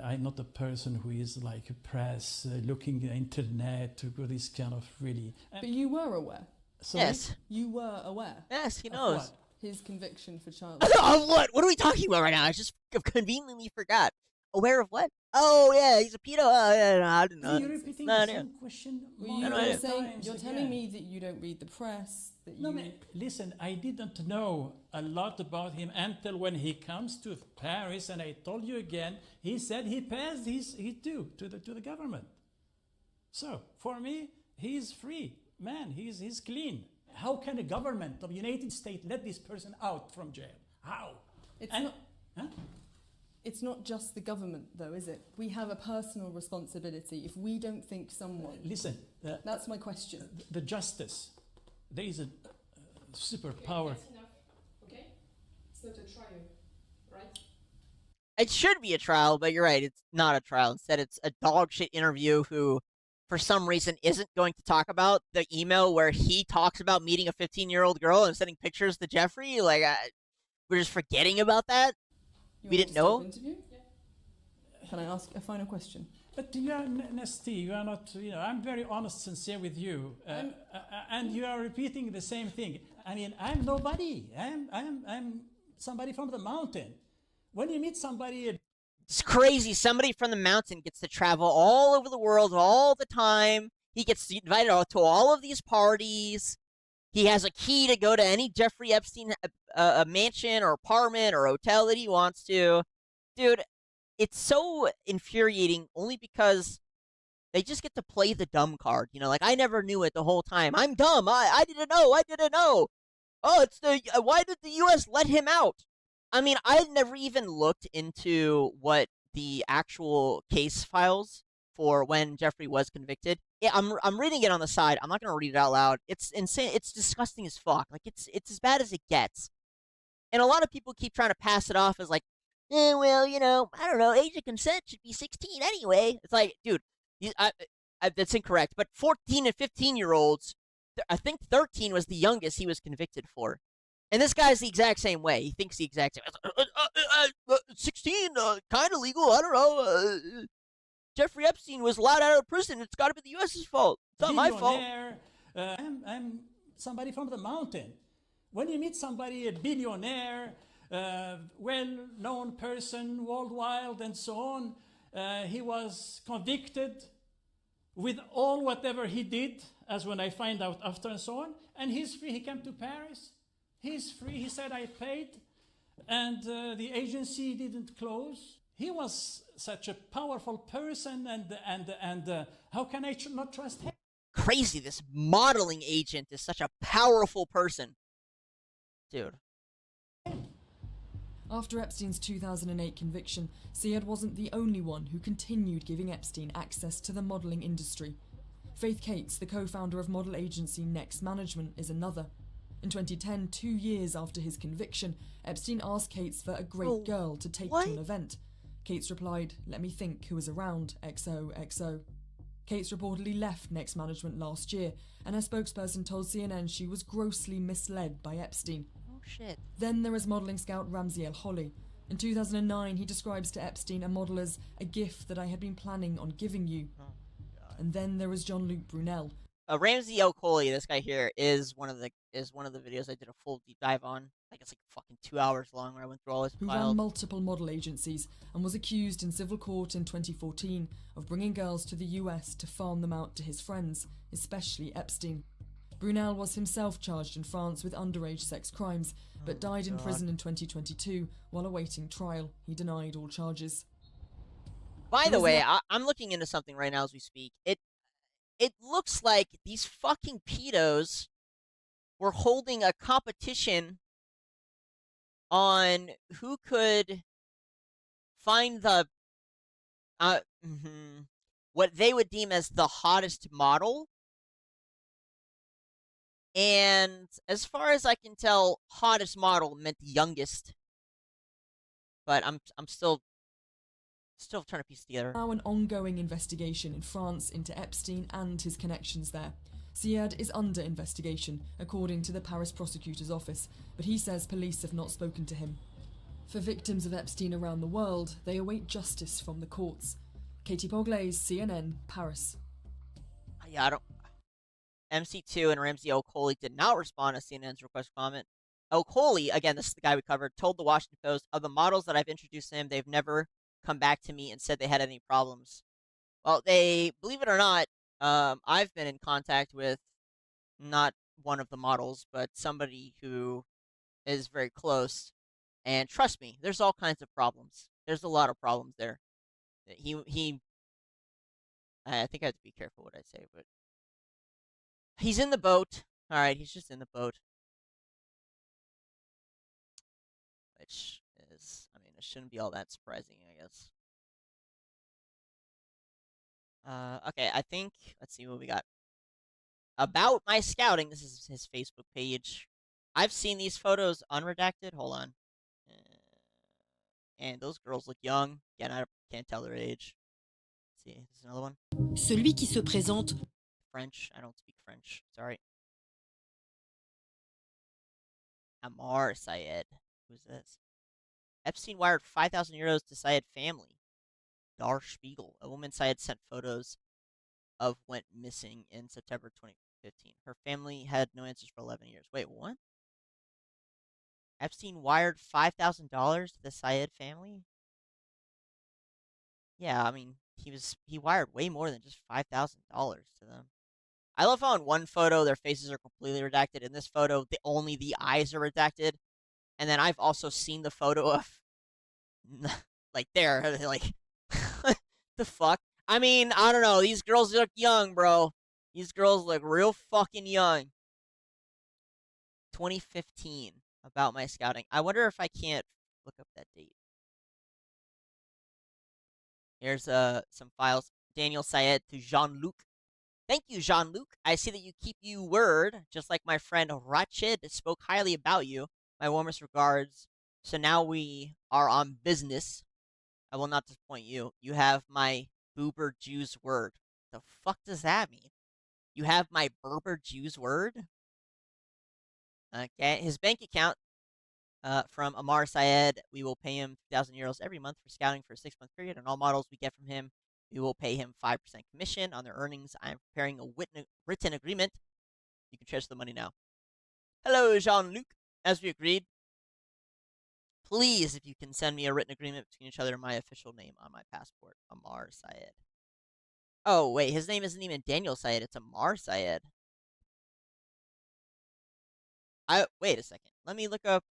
I'm not a person who is like a press looking at the internet to go this kind of really. But you were aware. Sorry? yes. You were aware. Yes, he Of knows. what? His conviction for child. Of what? What are we talking about right now? I just conveniently forgot. Aware of what? Oh, yeah, he's a pedo. Oh, yeah, no, I didn't know. You're repeating No, the no. same question. Well, I know, you're yeah. saying, times you're telling again. me that you don't read the press. That No, you. man, listen, I didn't know a lot about him until when he comes to Paris, and I told you again, he said he passed his due to the government. So, for me, he's free. Man, he's clean. How can a government of the United States let this person out from jail? How? It's And- not. Huh? It's not just the government, though, is it? We have a personal responsibility. If we don't think someone... Listen. That's my question. The justice. There is a superpower. Okay, that's enough. Okay? It's not a trial, right? It should be a trial, but you're right. It's not a trial. Instead, it's a dog shit interview who, for some reason, isn't going to talk about the email where he talks about meeting a 15-year-old girl and sending pictures to Jeffrey. Like, we're just forgetting about that. We didn't know. Interview? Yeah. Can I ask a final question? But you are Nesty. You are not. I'm very honest, sincere with you, and you are repeating the same thing. I mean, I'm nobody. I'm somebody from the mountain. When you meet somebody, it's crazy. Somebody from the mountain gets to travel all over the world all the time. He gets invited to all of these parties. He has a key to go to any Jeffrey Epstein mansion or apartment or hotel that he wants to. Dude, it's so infuriating only because they just get to play the dumb card. Like, I never knew it the whole time. I'm dumb. I didn't know. I didn't know. Oh, why did the U.S. let him out? I mean, I had never even looked into what the actual case files for when Jeffrey was convicted. Yeah, I'm reading it on the side. I'm not gonna read it out loud. It's insane. It's disgusting as fuck. Like, it's as bad as it gets. And a lot of people keep trying to pass it off as like, well, I don't know, age of consent should be 16 anyway. It's like, dude, that's incorrect. But 14 and 15-year-olds, I think 13 was the youngest he was convicted for. And this guy's the exact same way. He thinks the exact same. 16, kind of legal. I don't know. Jeffrey Epstein was allowed out of prison. It's got to be the U.S.'s fault. It's not my fault. I'm somebody from the mountain. When you meet somebody, a billionaire, well-known person worldwide and so on, he was convicted with all whatever he did, as when I find out after and so on, and he's free. He came to Paris. He's free. He said, I paid, and the agency didn't close. He was such a powerful person, and how can I not trust him? Crazy, this modeling agent is such a powerful person. Dude. After Epstein's 2008 conviction, Siad wasn't the only one who continued giving Epstein access to the modelling industry. Faith Cates, the co-founder of model agency Next Management, is another. In 2010, 2 years after his conviction, Epstein asked Cates for a great girl to take to an event. Cates replied, "Let me think who was around, XOXO." Cates reportedly left Next Management last year, and her spokesperson told CNN she was grossly misled by Epstein. Oh shit. Then there is modelling scout Ramsey El-Holly. In 2009, he describes to Epstein a model as a gift that I had been planning on giving you. And then there is Jean-Luc Brunel. Ramsey El-Holly, this guy here, is one of the videos I did a full deep dive on. I think it's like fucking 2 hours long where I went through all his who files. ran multiple model agencies and was accused in civil court in 2014 of bringing girls to the US to farm them out to his friends, especially Epstein. Brunel was himself charged in France with underage sex crimes, but died in prison in 2022 while awaiting trial. He denied all charges. By the way, I'm looking into something right now as we speak. It looks like these fucking pedos were holding a competition on who could find the what they would deem as the hottest model. And as far as I can tell, hottest model meant youngest. But I'm still trying to piece it together. Now an ongoing investigation in France into Epstein and his connections there. Siad is under investigation, according to the Paris prosecutor's office, but he says police have not spoken to him. For victims of Epstein around the world, they await justice from the courts. Katie Poglaze, CNN, Paris. Yeah, I don't... MC2 and Ramsey El-Holly did not respond to CNN's request for comment. El-Holly, again, this is the guy we covered, told the Washington Post, of the models that I've introduced to him, they've never come back to me and said they had any problems. Well, they, believe it or not, I've been in contact with not one of the models, but somebody who is very close. And trust me, there's all kinds of problems. There's a lot of problems there. I think I have to be careful what I say, but he's in the boat. All right, he's just in the boat. Which is, I mean, a shouldn't be all that surprising, I guess. Okay, I think, let's see what we got. About my scouting, this is his Facebook page. I've seen these photos unredacted. Hold on. And those girls look young. Again, I can't tell their age. Let's see, this is another one. Celui qui se présente. French. I don't speak French. Sorry. Ammar Syed. Who's this? Epstein wired 5,000 euros to Syed family. Der Spiegel. A woman Syed sent photos of went missing in September 2015. Her family had no answers for 11 years. Wait, what? Epstein wired $5,000 to the Syed family? Yeah, I mean, he wired way more than just $5,000 to them. I love how in one photo their faces are completely redacted. In this photo, only the eyes are redacted. And then I've also seen the photo of, like, there, like, the fuck? I mean, I don't know. These girls look young, bro. These girls look real fucking young. 2015, about my scouting. I wonder if I can't look up that date. Here's some files. Daniel Syed to Jean-Luc. Thank you, Jean-Luc. I see that you keep your word, just like my friend Rachid spoke highly about you. My warmest regards. So now we are on business. I will not disappoint you. You have my Boober Jew's word. The fuck does that mean? You have my Berber Jew's word? Okay. His bank account from Ammar Syed, we will pay him 2,000 euros every month for scouting for a 6-month period. On all models we get from him, we will pay him 5% commission on their earnings. I am preparing a written agreement. You can transfer the money now. Hello, Jean-Luc. As we agreed, please, if you can send me a written agreement between each other and my official name on my passport, Ammar Syed. Oh, wait, his name isn't even Daniel Syed, it's Ammar Syed. Wait a second. Let me look up.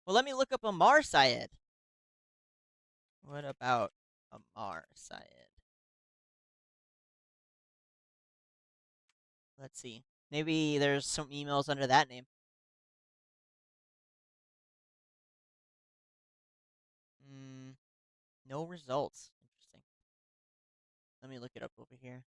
Well, let me look up Ammar Syed. What about Ammar Syed? Let's see. Maybe there's some emails under that name. No results. Interesting. Let me look it up over here.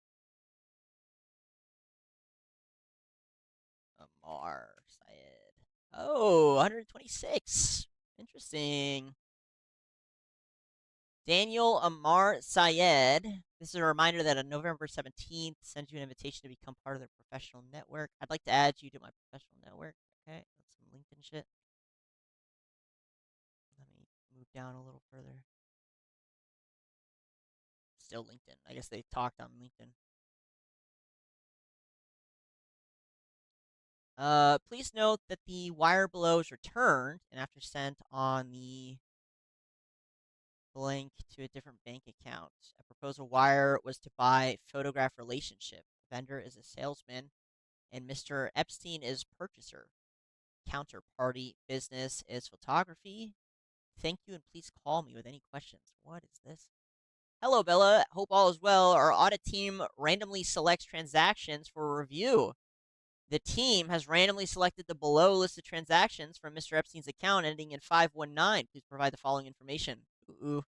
Ammar Syed. Oh, 126. Interesting. Daniel Ammar Syed. This is a reminder that on November 17th, sends you an invitation to become part of their professional network. I'd like to add you to my professional network. Okay, that's some LinkedIn shit. Let me move down a little further. Still LinkedIn. I guess they talked on LinkedIn. Please note that the wire below is returned and after sent on the blank to a different bank account. A proposal wire was to buy photograph relationship. Vendor is a salesman, and Mr. Epstein is purchaser. Counterparty business is photography. Thank you, and please call me with any questions. What is this? Hello, Bella. Hope all is well. Our audit team randomly selects transactions for review. The team has randomly selected the below listed transactions from Mr. Epstein's account ending in 519. Please provide the following information. Ooh.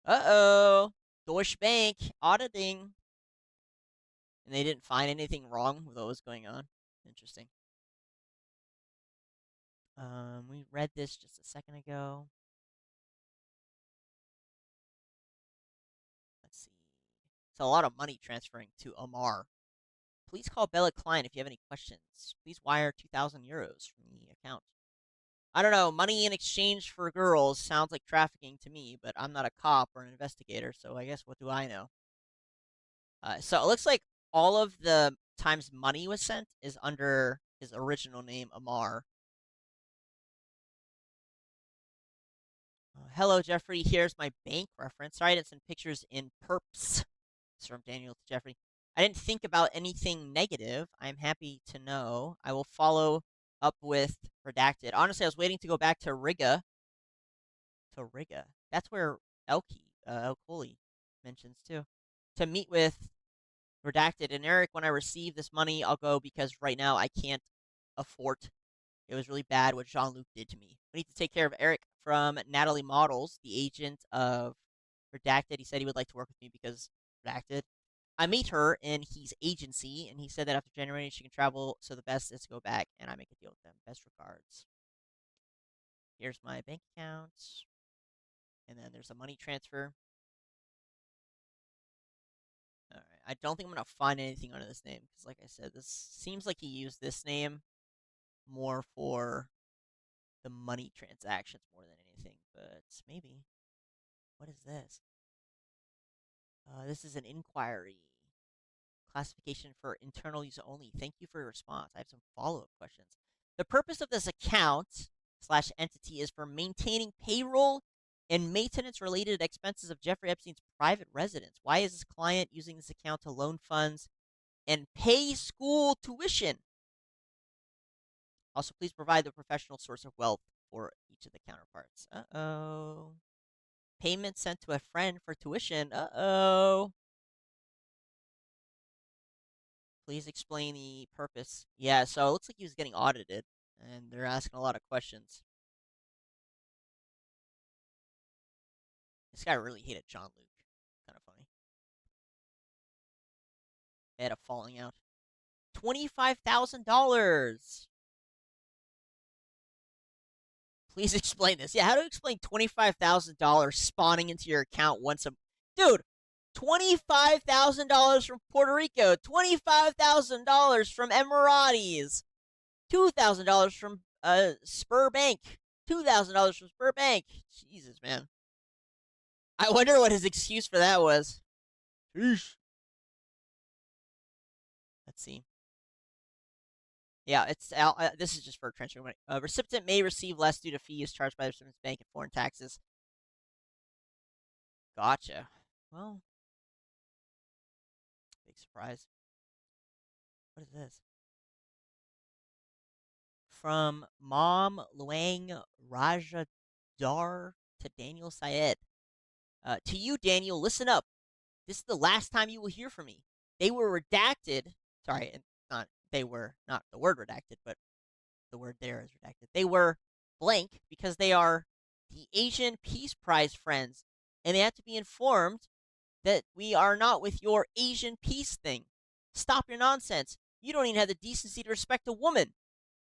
Uh-oh. Deutsche Bank auditing. And they didn't find anything wrong with what was going on. Interesting. We read this just a second ago. Let's see. It's a lot of money transferring to Ammar. Please call Bella Klein if you have any questions. Please wire 2,000 euros from the account. I don't know. Money in exchange for girls sounds like trafficking to me, but I'm not a cop or an investigator, so I guess what do I know? So it looks like all of the times money was sent is under his original name, Ammar. Hello, Jeffrey. Here's my bank reference. Sorry, I didn't send pictures in perps. It's from Daniel to Jeffrey. I didn't think about anything negative. I'm happy to know. I will follow up with redacted. Honestly, I was waiting to go back to Riga. That's where Elkoli mentions too. To meet with redacted. And Eric, when I receive this money, I'll go because right now I can't afford. It was really bad what Jean-Luc did to me. We need to take care of Eric from Natalie Models, the agent of Redacted. He said he would like to work with me because Redacted. I meet her in his agency, and he said that after January she can travel, so the best is to go back, and I make a deal with them. Best regards. Here's my bank account, and then there's a money transfer. All right. I don't think I'm going to find anything under this name, because like I said, this seems like he used this name more for the money transactions more than anything, but maybe. What is this? This is an inquiry. Classification for internal use only. Thank you for your response. I have some follow-up questions. The purpose of this account / entity is for maintaining payroll and maintenance-related expenses of Jeffrey Epstein's private residence. Why is this client using this account to loan funds and pay school tuition? Also, please provide the professional source of wealth for each of the counterparts. Uh-oh. Payment sent to a friend for tuition. Uh-oh. Please explain the purpose. Yeah, so it looks like he was getting audited, and they're asking a lot of questions. This guy really hated John Luke. Kind of funny. They had a falling out. $25,000. Please explain this. Yeah, how to explain $25,000 spawning into your account once a... Dude, $25,000 from Puerto Rico, $25,000 from Emiratis, $2,000 from Spur Bank, $2,000 from Spur Bank. Jesus, man. I wonder what his excuse for that was. Sheesh. Let's see. Yeah, it's this is just for transfer money. Recipient may receive less due to fees charged by the recipient's bank and foreign taxes. Gotcha. Well, big surprise. What is this? From Mom Luang Rajadar to Daniel Syed. To you, Daniel, listen up. This is the last time you will hear from me. They were redacted. Sorry, not they were not the word redacted, but the word there is redacted. They were blank because they are the Asian Peace Prize friends, and they have to be informed that we are not with your Asian peace thing. Stop your nonsense. You don't even have the decency to respect a woman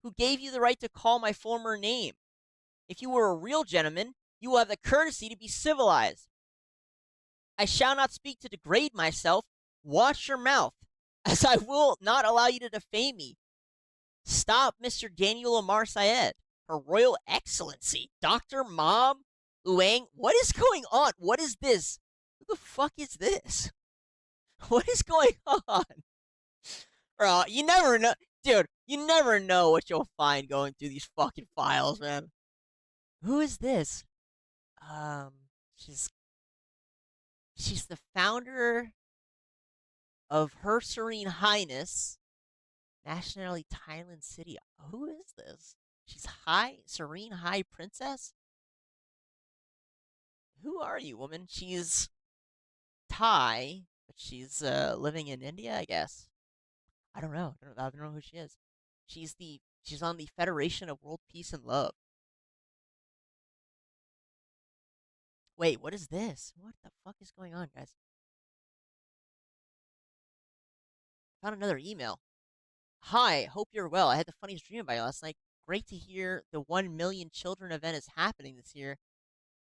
who gave you the right to call my former name. If you were a real gentleman, you will have the courtesy to be civilized. I shall not speak to degrade myself. Watch your mouth, as I will not allow you to defame me. Stop, Mr. Daniel Omar Syed. Her Royal Excellency, Dr. Mom Luang. What is going on? What is this? Who the fuck is this? What is going on? Bro, you never know. Dude, you never know what you'll find going through these fucking files, man. Who is this? She's the founder of Her Serene Highness, nationality Thailand City. Who is this? She's Serene High Princess? Who are you, woman? She's Thai, but she's living in India, I guess. I don't know. I don't know who she is. She's on the Federation of World Peace and Love. Wait, what is this? What the fuck is going on, guys? Found another email. Hi, hope you're well. I had the funniest dream about you last night. Great to hear the 1 million children event is happening this year.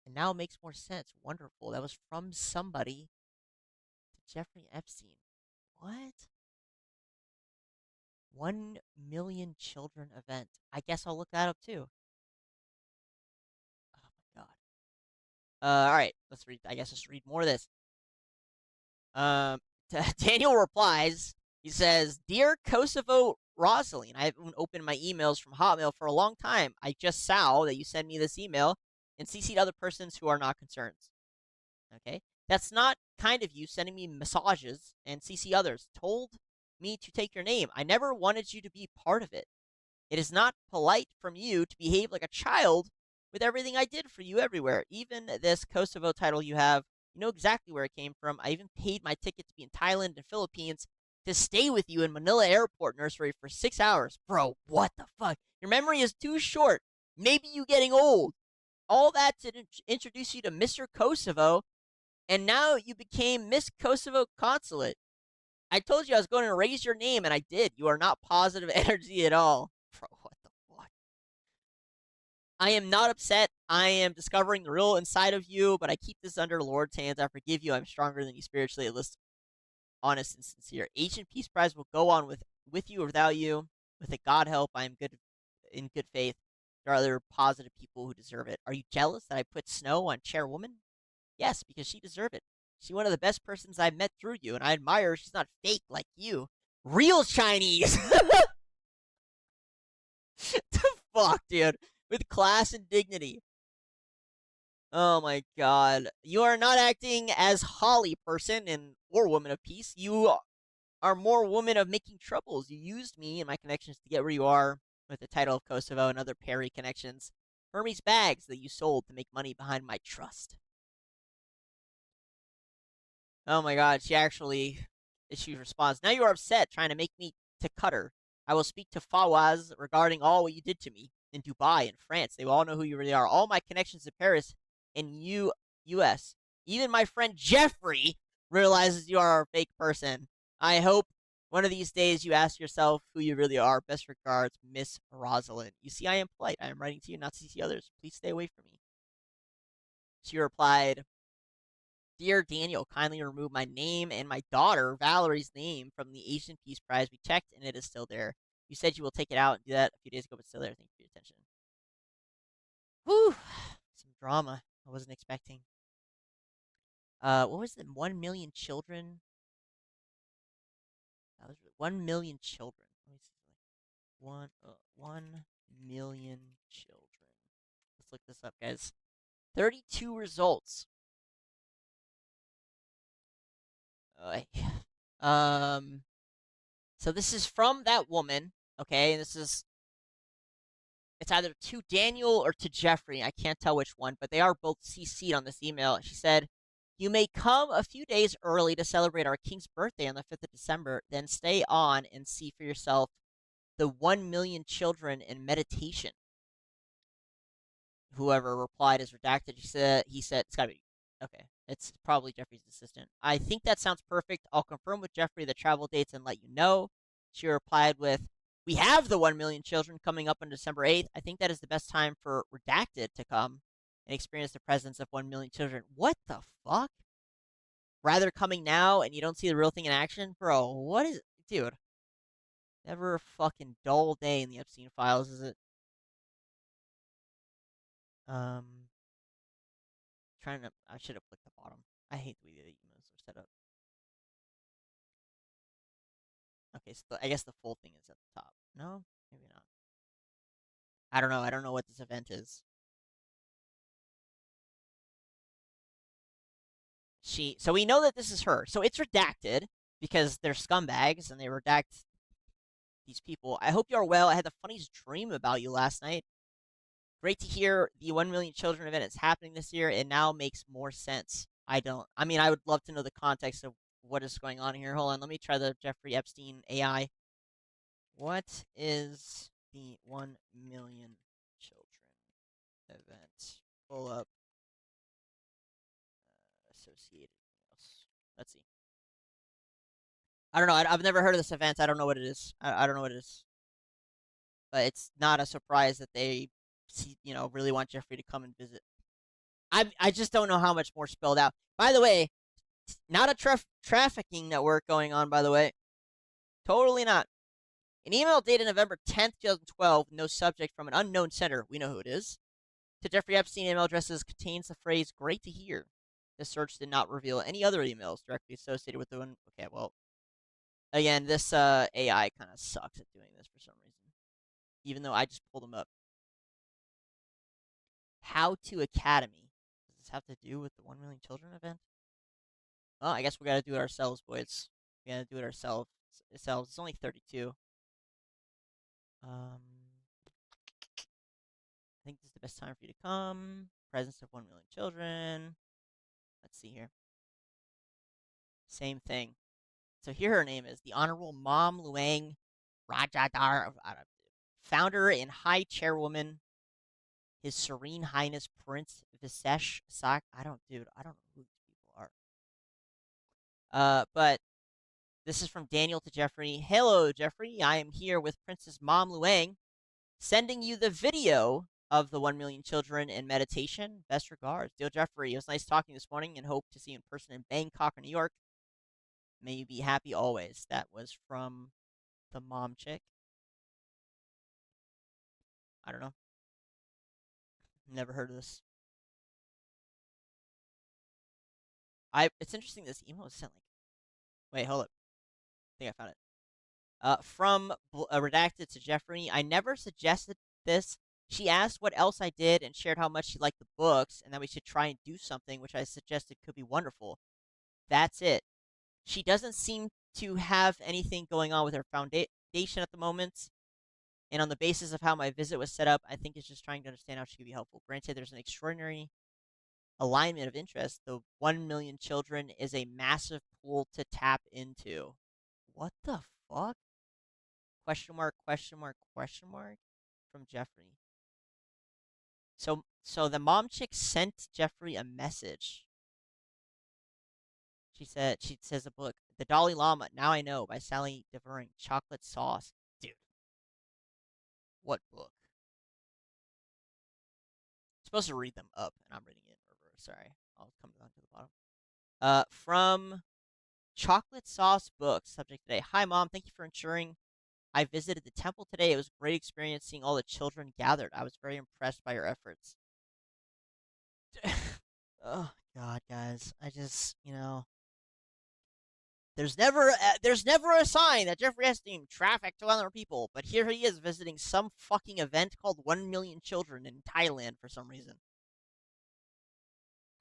And now it makes more sense. Wonderful. That was from somebody to Jeffrey Epstein. What? 1 million children event. I guess I'll look that up too. Oh my god. All right. Let's read. I guess let's read more of this. Daniel replies. He says, "Dear Kosovo Rosaline, I haven't opened my emails from Hotmail for a long time. I just saw that you sent me this email and CC'd other persons who are not concerned. Okay? That's not kind of you sending me massages and CC others. Told me to take your name. I never wanted you to be part of it. It is not polite from you to behave like a child with everything I did for you everywhere. Even this Kosovo title you have, you know exactly where it came from. I even paid my ticket to be in Thailand and Philippines to stay with you in Manila Airport Nursery for 6 hours. Bro, what the fuck? Your memory is too short. Maybe you getting old. all that to introduce you to Mr. Kosovo, and now you became Miss Kosovo Consulate. I told you I was going to raise your name, and I did. You are not positive energy at all. Bro, what the fuck? I am not upset. I am discovering the real inside of you, but I keep this under the Lord's hands. I forgive you. I'm stronger than you spiritually. At least honest and sincere. Ancient Peace Prize will go on with you or without you. With a God help, I am good in good faith. There are other positive people who deserve it. Are you jealous that I put Snow on Chairwoman? Yes, because she deserved it. She's one of the best persons I've met through you, and I admire her. She's not fake like you. Real Chinese! The fuck, dude? With class and dignity. Oh my god. You are not acting as Holly person and or woman of peace. You are more woman of making troubles. You used me and my connections to get where you are with the title of Kosovo and other Perry connections. Hermes bags that you sold to make money behind my trust. Oh my god, she responds, now you are upset, trying to make me to cut her. I will speak to Fawaz regarding all what you did to me in Dubai and France. They will all know who you really are. All my connections to Paris and U.S. Even my friend Jeffrey realizes you are a fake person. I hope one of these days you ask yourself who you really are. Best regards, Miss Rosalind. You see, I am polite. I am writing to you, not to see others. Please stay away from me. She replied, Dear Daniel, kindly remove my name and my daughter, Valerie's name, from the Asian Peace Prize. We checked, and it is still there. You said you will take it out and do that a few days ago, but still there. Thank you for your attention. Whew. Some drama I wasn't expecting. What was it? 1 million children? That was 1 million children. Let me see. 1 million children. Let's look this up, guys. 32 results. Um, so this is from that woman, okay? And it's either to Daniel or to Jeffrey. I can't tell which one, but they are both CC'd on this email. She said, you may come a few days early to celebrate our king's birthday on the 5th of December, then stay on and see for yourself the 1 million children in meditation. Whoever replied is redacted. He said, it's gotta be, okay. It's probably Jeffrey's assistant. I think that sounds perfect. I'll confirm with Jeffrey the travel dates and let you know. She replied with, we have the 1 million children coming up on December 8th. I think that is the best time for Redacted to come and experience the presence of 1 million children. What the fuck? Rather coming now and you don't see the real thing in action? Bro, what is... Dude. Never a fucking dull day in the Epstein files, is it? I should have clicked the bottom. I hate the way the emails are set up. Okay, so I guess the full thing is at the top. No? Maybe not. I don't know. I don't know what this event is. So we know that this is her. So it's redacted because they're scumbags and they redact these people. I hope you're well. I had the funniest dream about you last night. Great to hear the 1 million children event is happening this year. It now makes more sense. I would love to know the context of what is going on here. Hold on. Let me try the Jeffrey Epstein AI. What is the 1 million children event? Pull up associated emails. Let's see. I don't know. I've never heard of this event. I don't know what it is. I don't know what it is. But it's not a surprise that they, really want Jeffrey to come and visit. I just don't know how much more spelled out. By the way, not a trafficking network going on, by the way. Totally not. An email dated November 10th, 2012, no subject from an unknown sender. We know who it is. To Jeffrey Epstein email addresses contains the phrase, great to hear. The search did not reveal any other emails directly associated with the one. Okay, well, again, this AI kind of sucks at doing this for some reason. Even though I just pulled them up. How to Academy. Does this have to do with the 1 million children event? Well, I guess we gotta do it ourselves, boys. We gotta do it ourselves. It's only 32. I think this is the best time for you to come. Presence of 1 million children. Let's see here. Same thing. So here her name is the Honorable Mom Luang Rajadar, founder and high chairwoman His Serene Highness Prince Visesh Sak. I don't know who these people are. But this is from Daniel to Jeffrey. Hello, Jeffrey. I am here with Princess Mom Luang, sending you the video of the 1 million children in meditation. Best regards. Dear Jeffrey, it was nice talking this morning and hope to see you in person in Bangkok or New York. May you be happy always. That was from the mom chick. I don't know. Never heard of this. It's interesting this email was sent like wait, hold up. I think I found it. From redacted to Jeffrey. I never suggested this. She asked what else I did and shared how much she liked the books and that we should try and do something, which I suggested could be wonderful. That's it. She doesn't seem to have anything going on with her foundation at the moment. And on the basis of how my visit was set up, I think it's just trying to understand how she could be helpful. Granted, there's an extraordinary alignment of interest. The 1 million children is a massive pool to tap into. What the fuck? Question mark, question mark, question mark from Jeffrey. So the mom chick sent Jeffrey a message. She says a book, The Dalai Lama, Now I Know by Sally Devering, Chocolate Sauce. Dude. What book? I'm supposed to read them up, and I'm reading it in reverse. Sorry. I'll come down to the bottom. From Chocolate Sauce Books, subject today. Hi, Mom. Thank you for ensuring I visited the temple today. It was a great experience seeing all the children gathered. I was very impressed by your efforts. Oh, God, guys. I just, there's never a sign that Jeffrey Epstein trafficked to other people, but here he is visiting some fucking event called 1 million children in Thailand for some reason.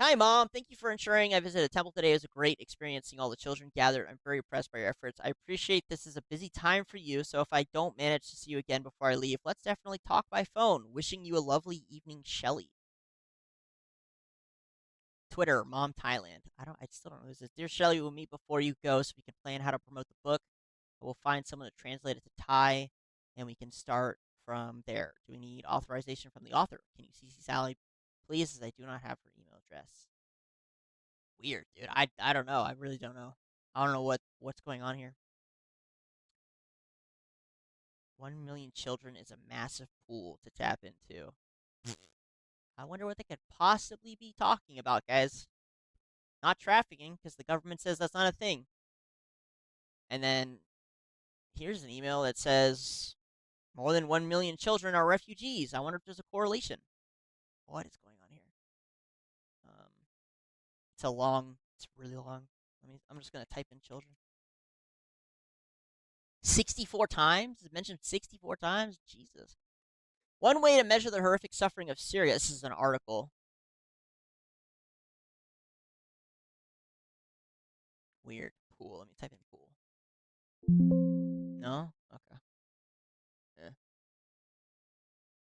Hi, Mom. Thank you for ensuring I visited a temple today. It was a great experience seeing all the children gathered. I'm very impressed by your efforts. I appreciate this is a busy time for you, so if I don't manage to see you again before I leave, let's definitely talk by phone. Wishing you a lovely evening, Shelly. Twitter, Mom Thailand. I still don't know who this is. Dear Shelly, we'll meet before you go so we can plan how to promote the book. We'll find someone to translate it to Thai, and we can start from there. Do we need authorization from the author? Can you CC Sally, please, as I do not have her email address. Weird, dude. I don't know. I really don't know. I don't know what's going on here. 1 million children is a massive pool to tap into. I wonder what they could possibly be talking about, guys. Not trafficking, because the government says that's not a thing. And then here's an email that says more than 1 million children are refugees. I wonder if there's a correlation. What is going on here? It's really long. I'm just going to type in children. 64 times? It mentioned 64 times? Jesus. One way to measure the horrific suffering of Syria. This is an article. Weird. Pool. Let me type in pool. No? Okay.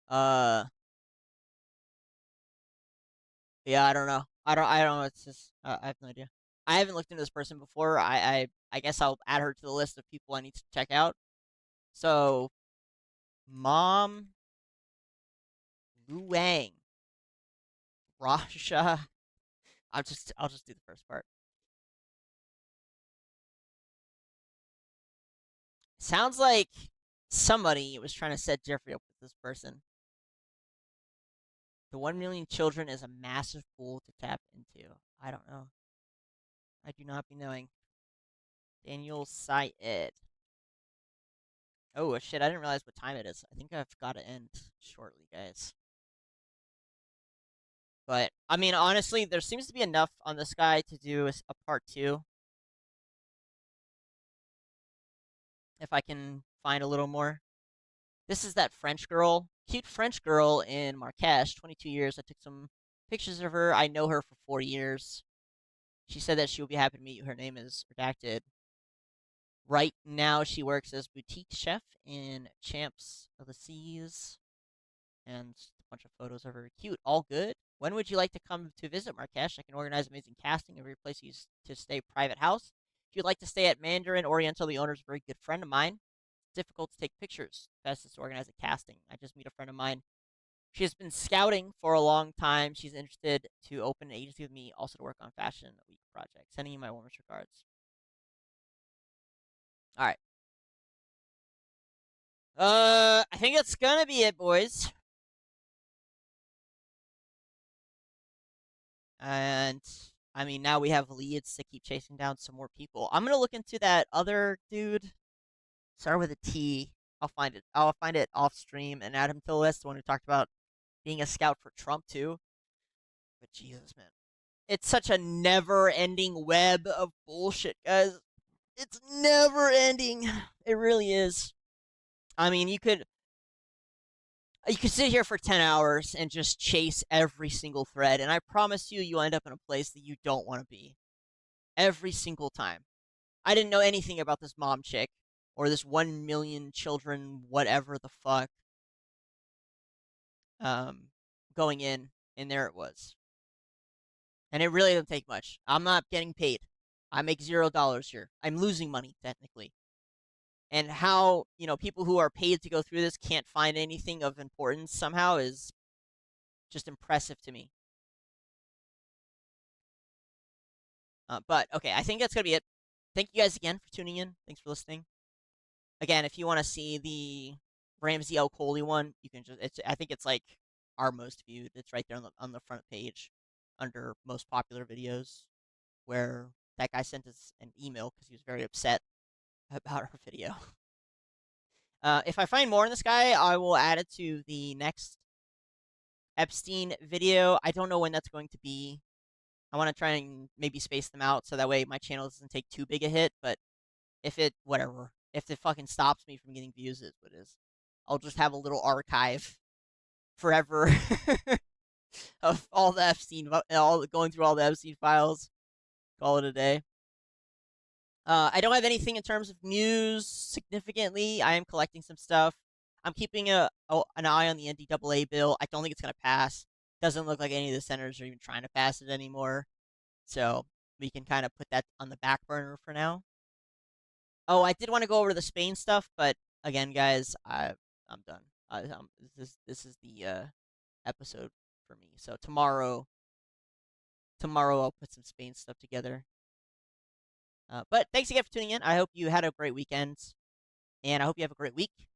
Yeah. Yeah, I don't know. I don't know. It's just, I have no idea. I haven't looked into this person before. I guess I'll add her to the list of people I need to check out. So, Mom Luang, Rasha. I'll just do the first part. Sounds like somebody was trying to set Jeffrey up with this person. The 1 million children is a massive pool to tap into. I don't know. I do not be knowing. Daniel Syed. Oh, shit, I didn't realize what time it is. I think I've got to end shortly, guys. But, I mean, honestly, there seems to be enough on this guy to do a part 2. If I can find a little more. This is that French girl. Cute French girl in Marrakesh, 22 years. I took some pictures of her. I know her for 4 years. She said that she will be happy to meet you. Her name is redacted. Right now, she works as boutique chef in Champs of the Seas. And a bunch of photos of her. Cute. All good. When would you like to come to visit Marrakesh? I can organize amazing casting and replace you to stay private house. If you'd like to stay at Mandarin Oriental, the owner is a very good friend of mine. It's difficult to take pictures. Best is to organize a casting. I just meet a friend of mine She has been scouting for a long time. She's interested to open an agency with me, also to work on Fashion Week project. Sending you my warmest regards. All right. I think that's gonna be it, boys. And I mean, now we have leads to keep chasing down some more people. I'm gonna look into that other dude. Start with a T. I'll find it. I'll find it off stream and add him to the list. The one who talked about being a scout for Trump too. But Jesus, man, it's such a never-ending web of bullshit, guys. It's never ending. It really is. I mean, you could sit here for 10 hours and just chase every single thread, and I promise you, you end up in a place that you don't want to be every single time. I didn't know anything about this mom chick or this 1 million children, whatever the fuck, um, going in, and there it was. And it really doesn't take much. I'm not getting paid. I make $0 here. I'm losing money, technically. And how, people who are paid to go through this can't find anything of importance somehow is just impressive to me. But okay, I think that's gonna be it. Thank you guys again for tuning in. Thanks for listening. Again, if you want to see the Ramsey L. Coley one, you can I think it's like our most viewed. It's right there on the front page under most popular videos, where that guy sent us an email because he was very upset about our video. If I find more on this guy, I will add it to the next Epstein video. I don't know when that's going to be. I want to try and maybe space them out so that way my channel doesn't take too big a hit. But whatever. If it fucking stops me from getting views, is what it is. I'll just have a little archive forever of all the Epstein, going through all the Epstein files. Call it a day. I don't have anything in terms of news significantly. I am collecting some stuff. I'm keeping an eye on the NDAA bill. I don't think it's going to pass. Doesn't look like any of the senators are even trying to pass it anymore. So we can kind of put that on the back burner for now. Oh, I did want to go over the Spain stuff, but again, guys, I'm done. This is the episode for me. So tomorrow I'll put some Spain stuff together. But thanks again for tuning in. I hope you had a great weekend, and I hope you have a great week.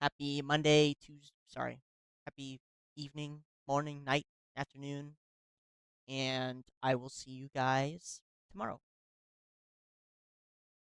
Happy Monday, Tuesday. Happy evening, morning, night, afternoon, and I will see you guys tomorrow.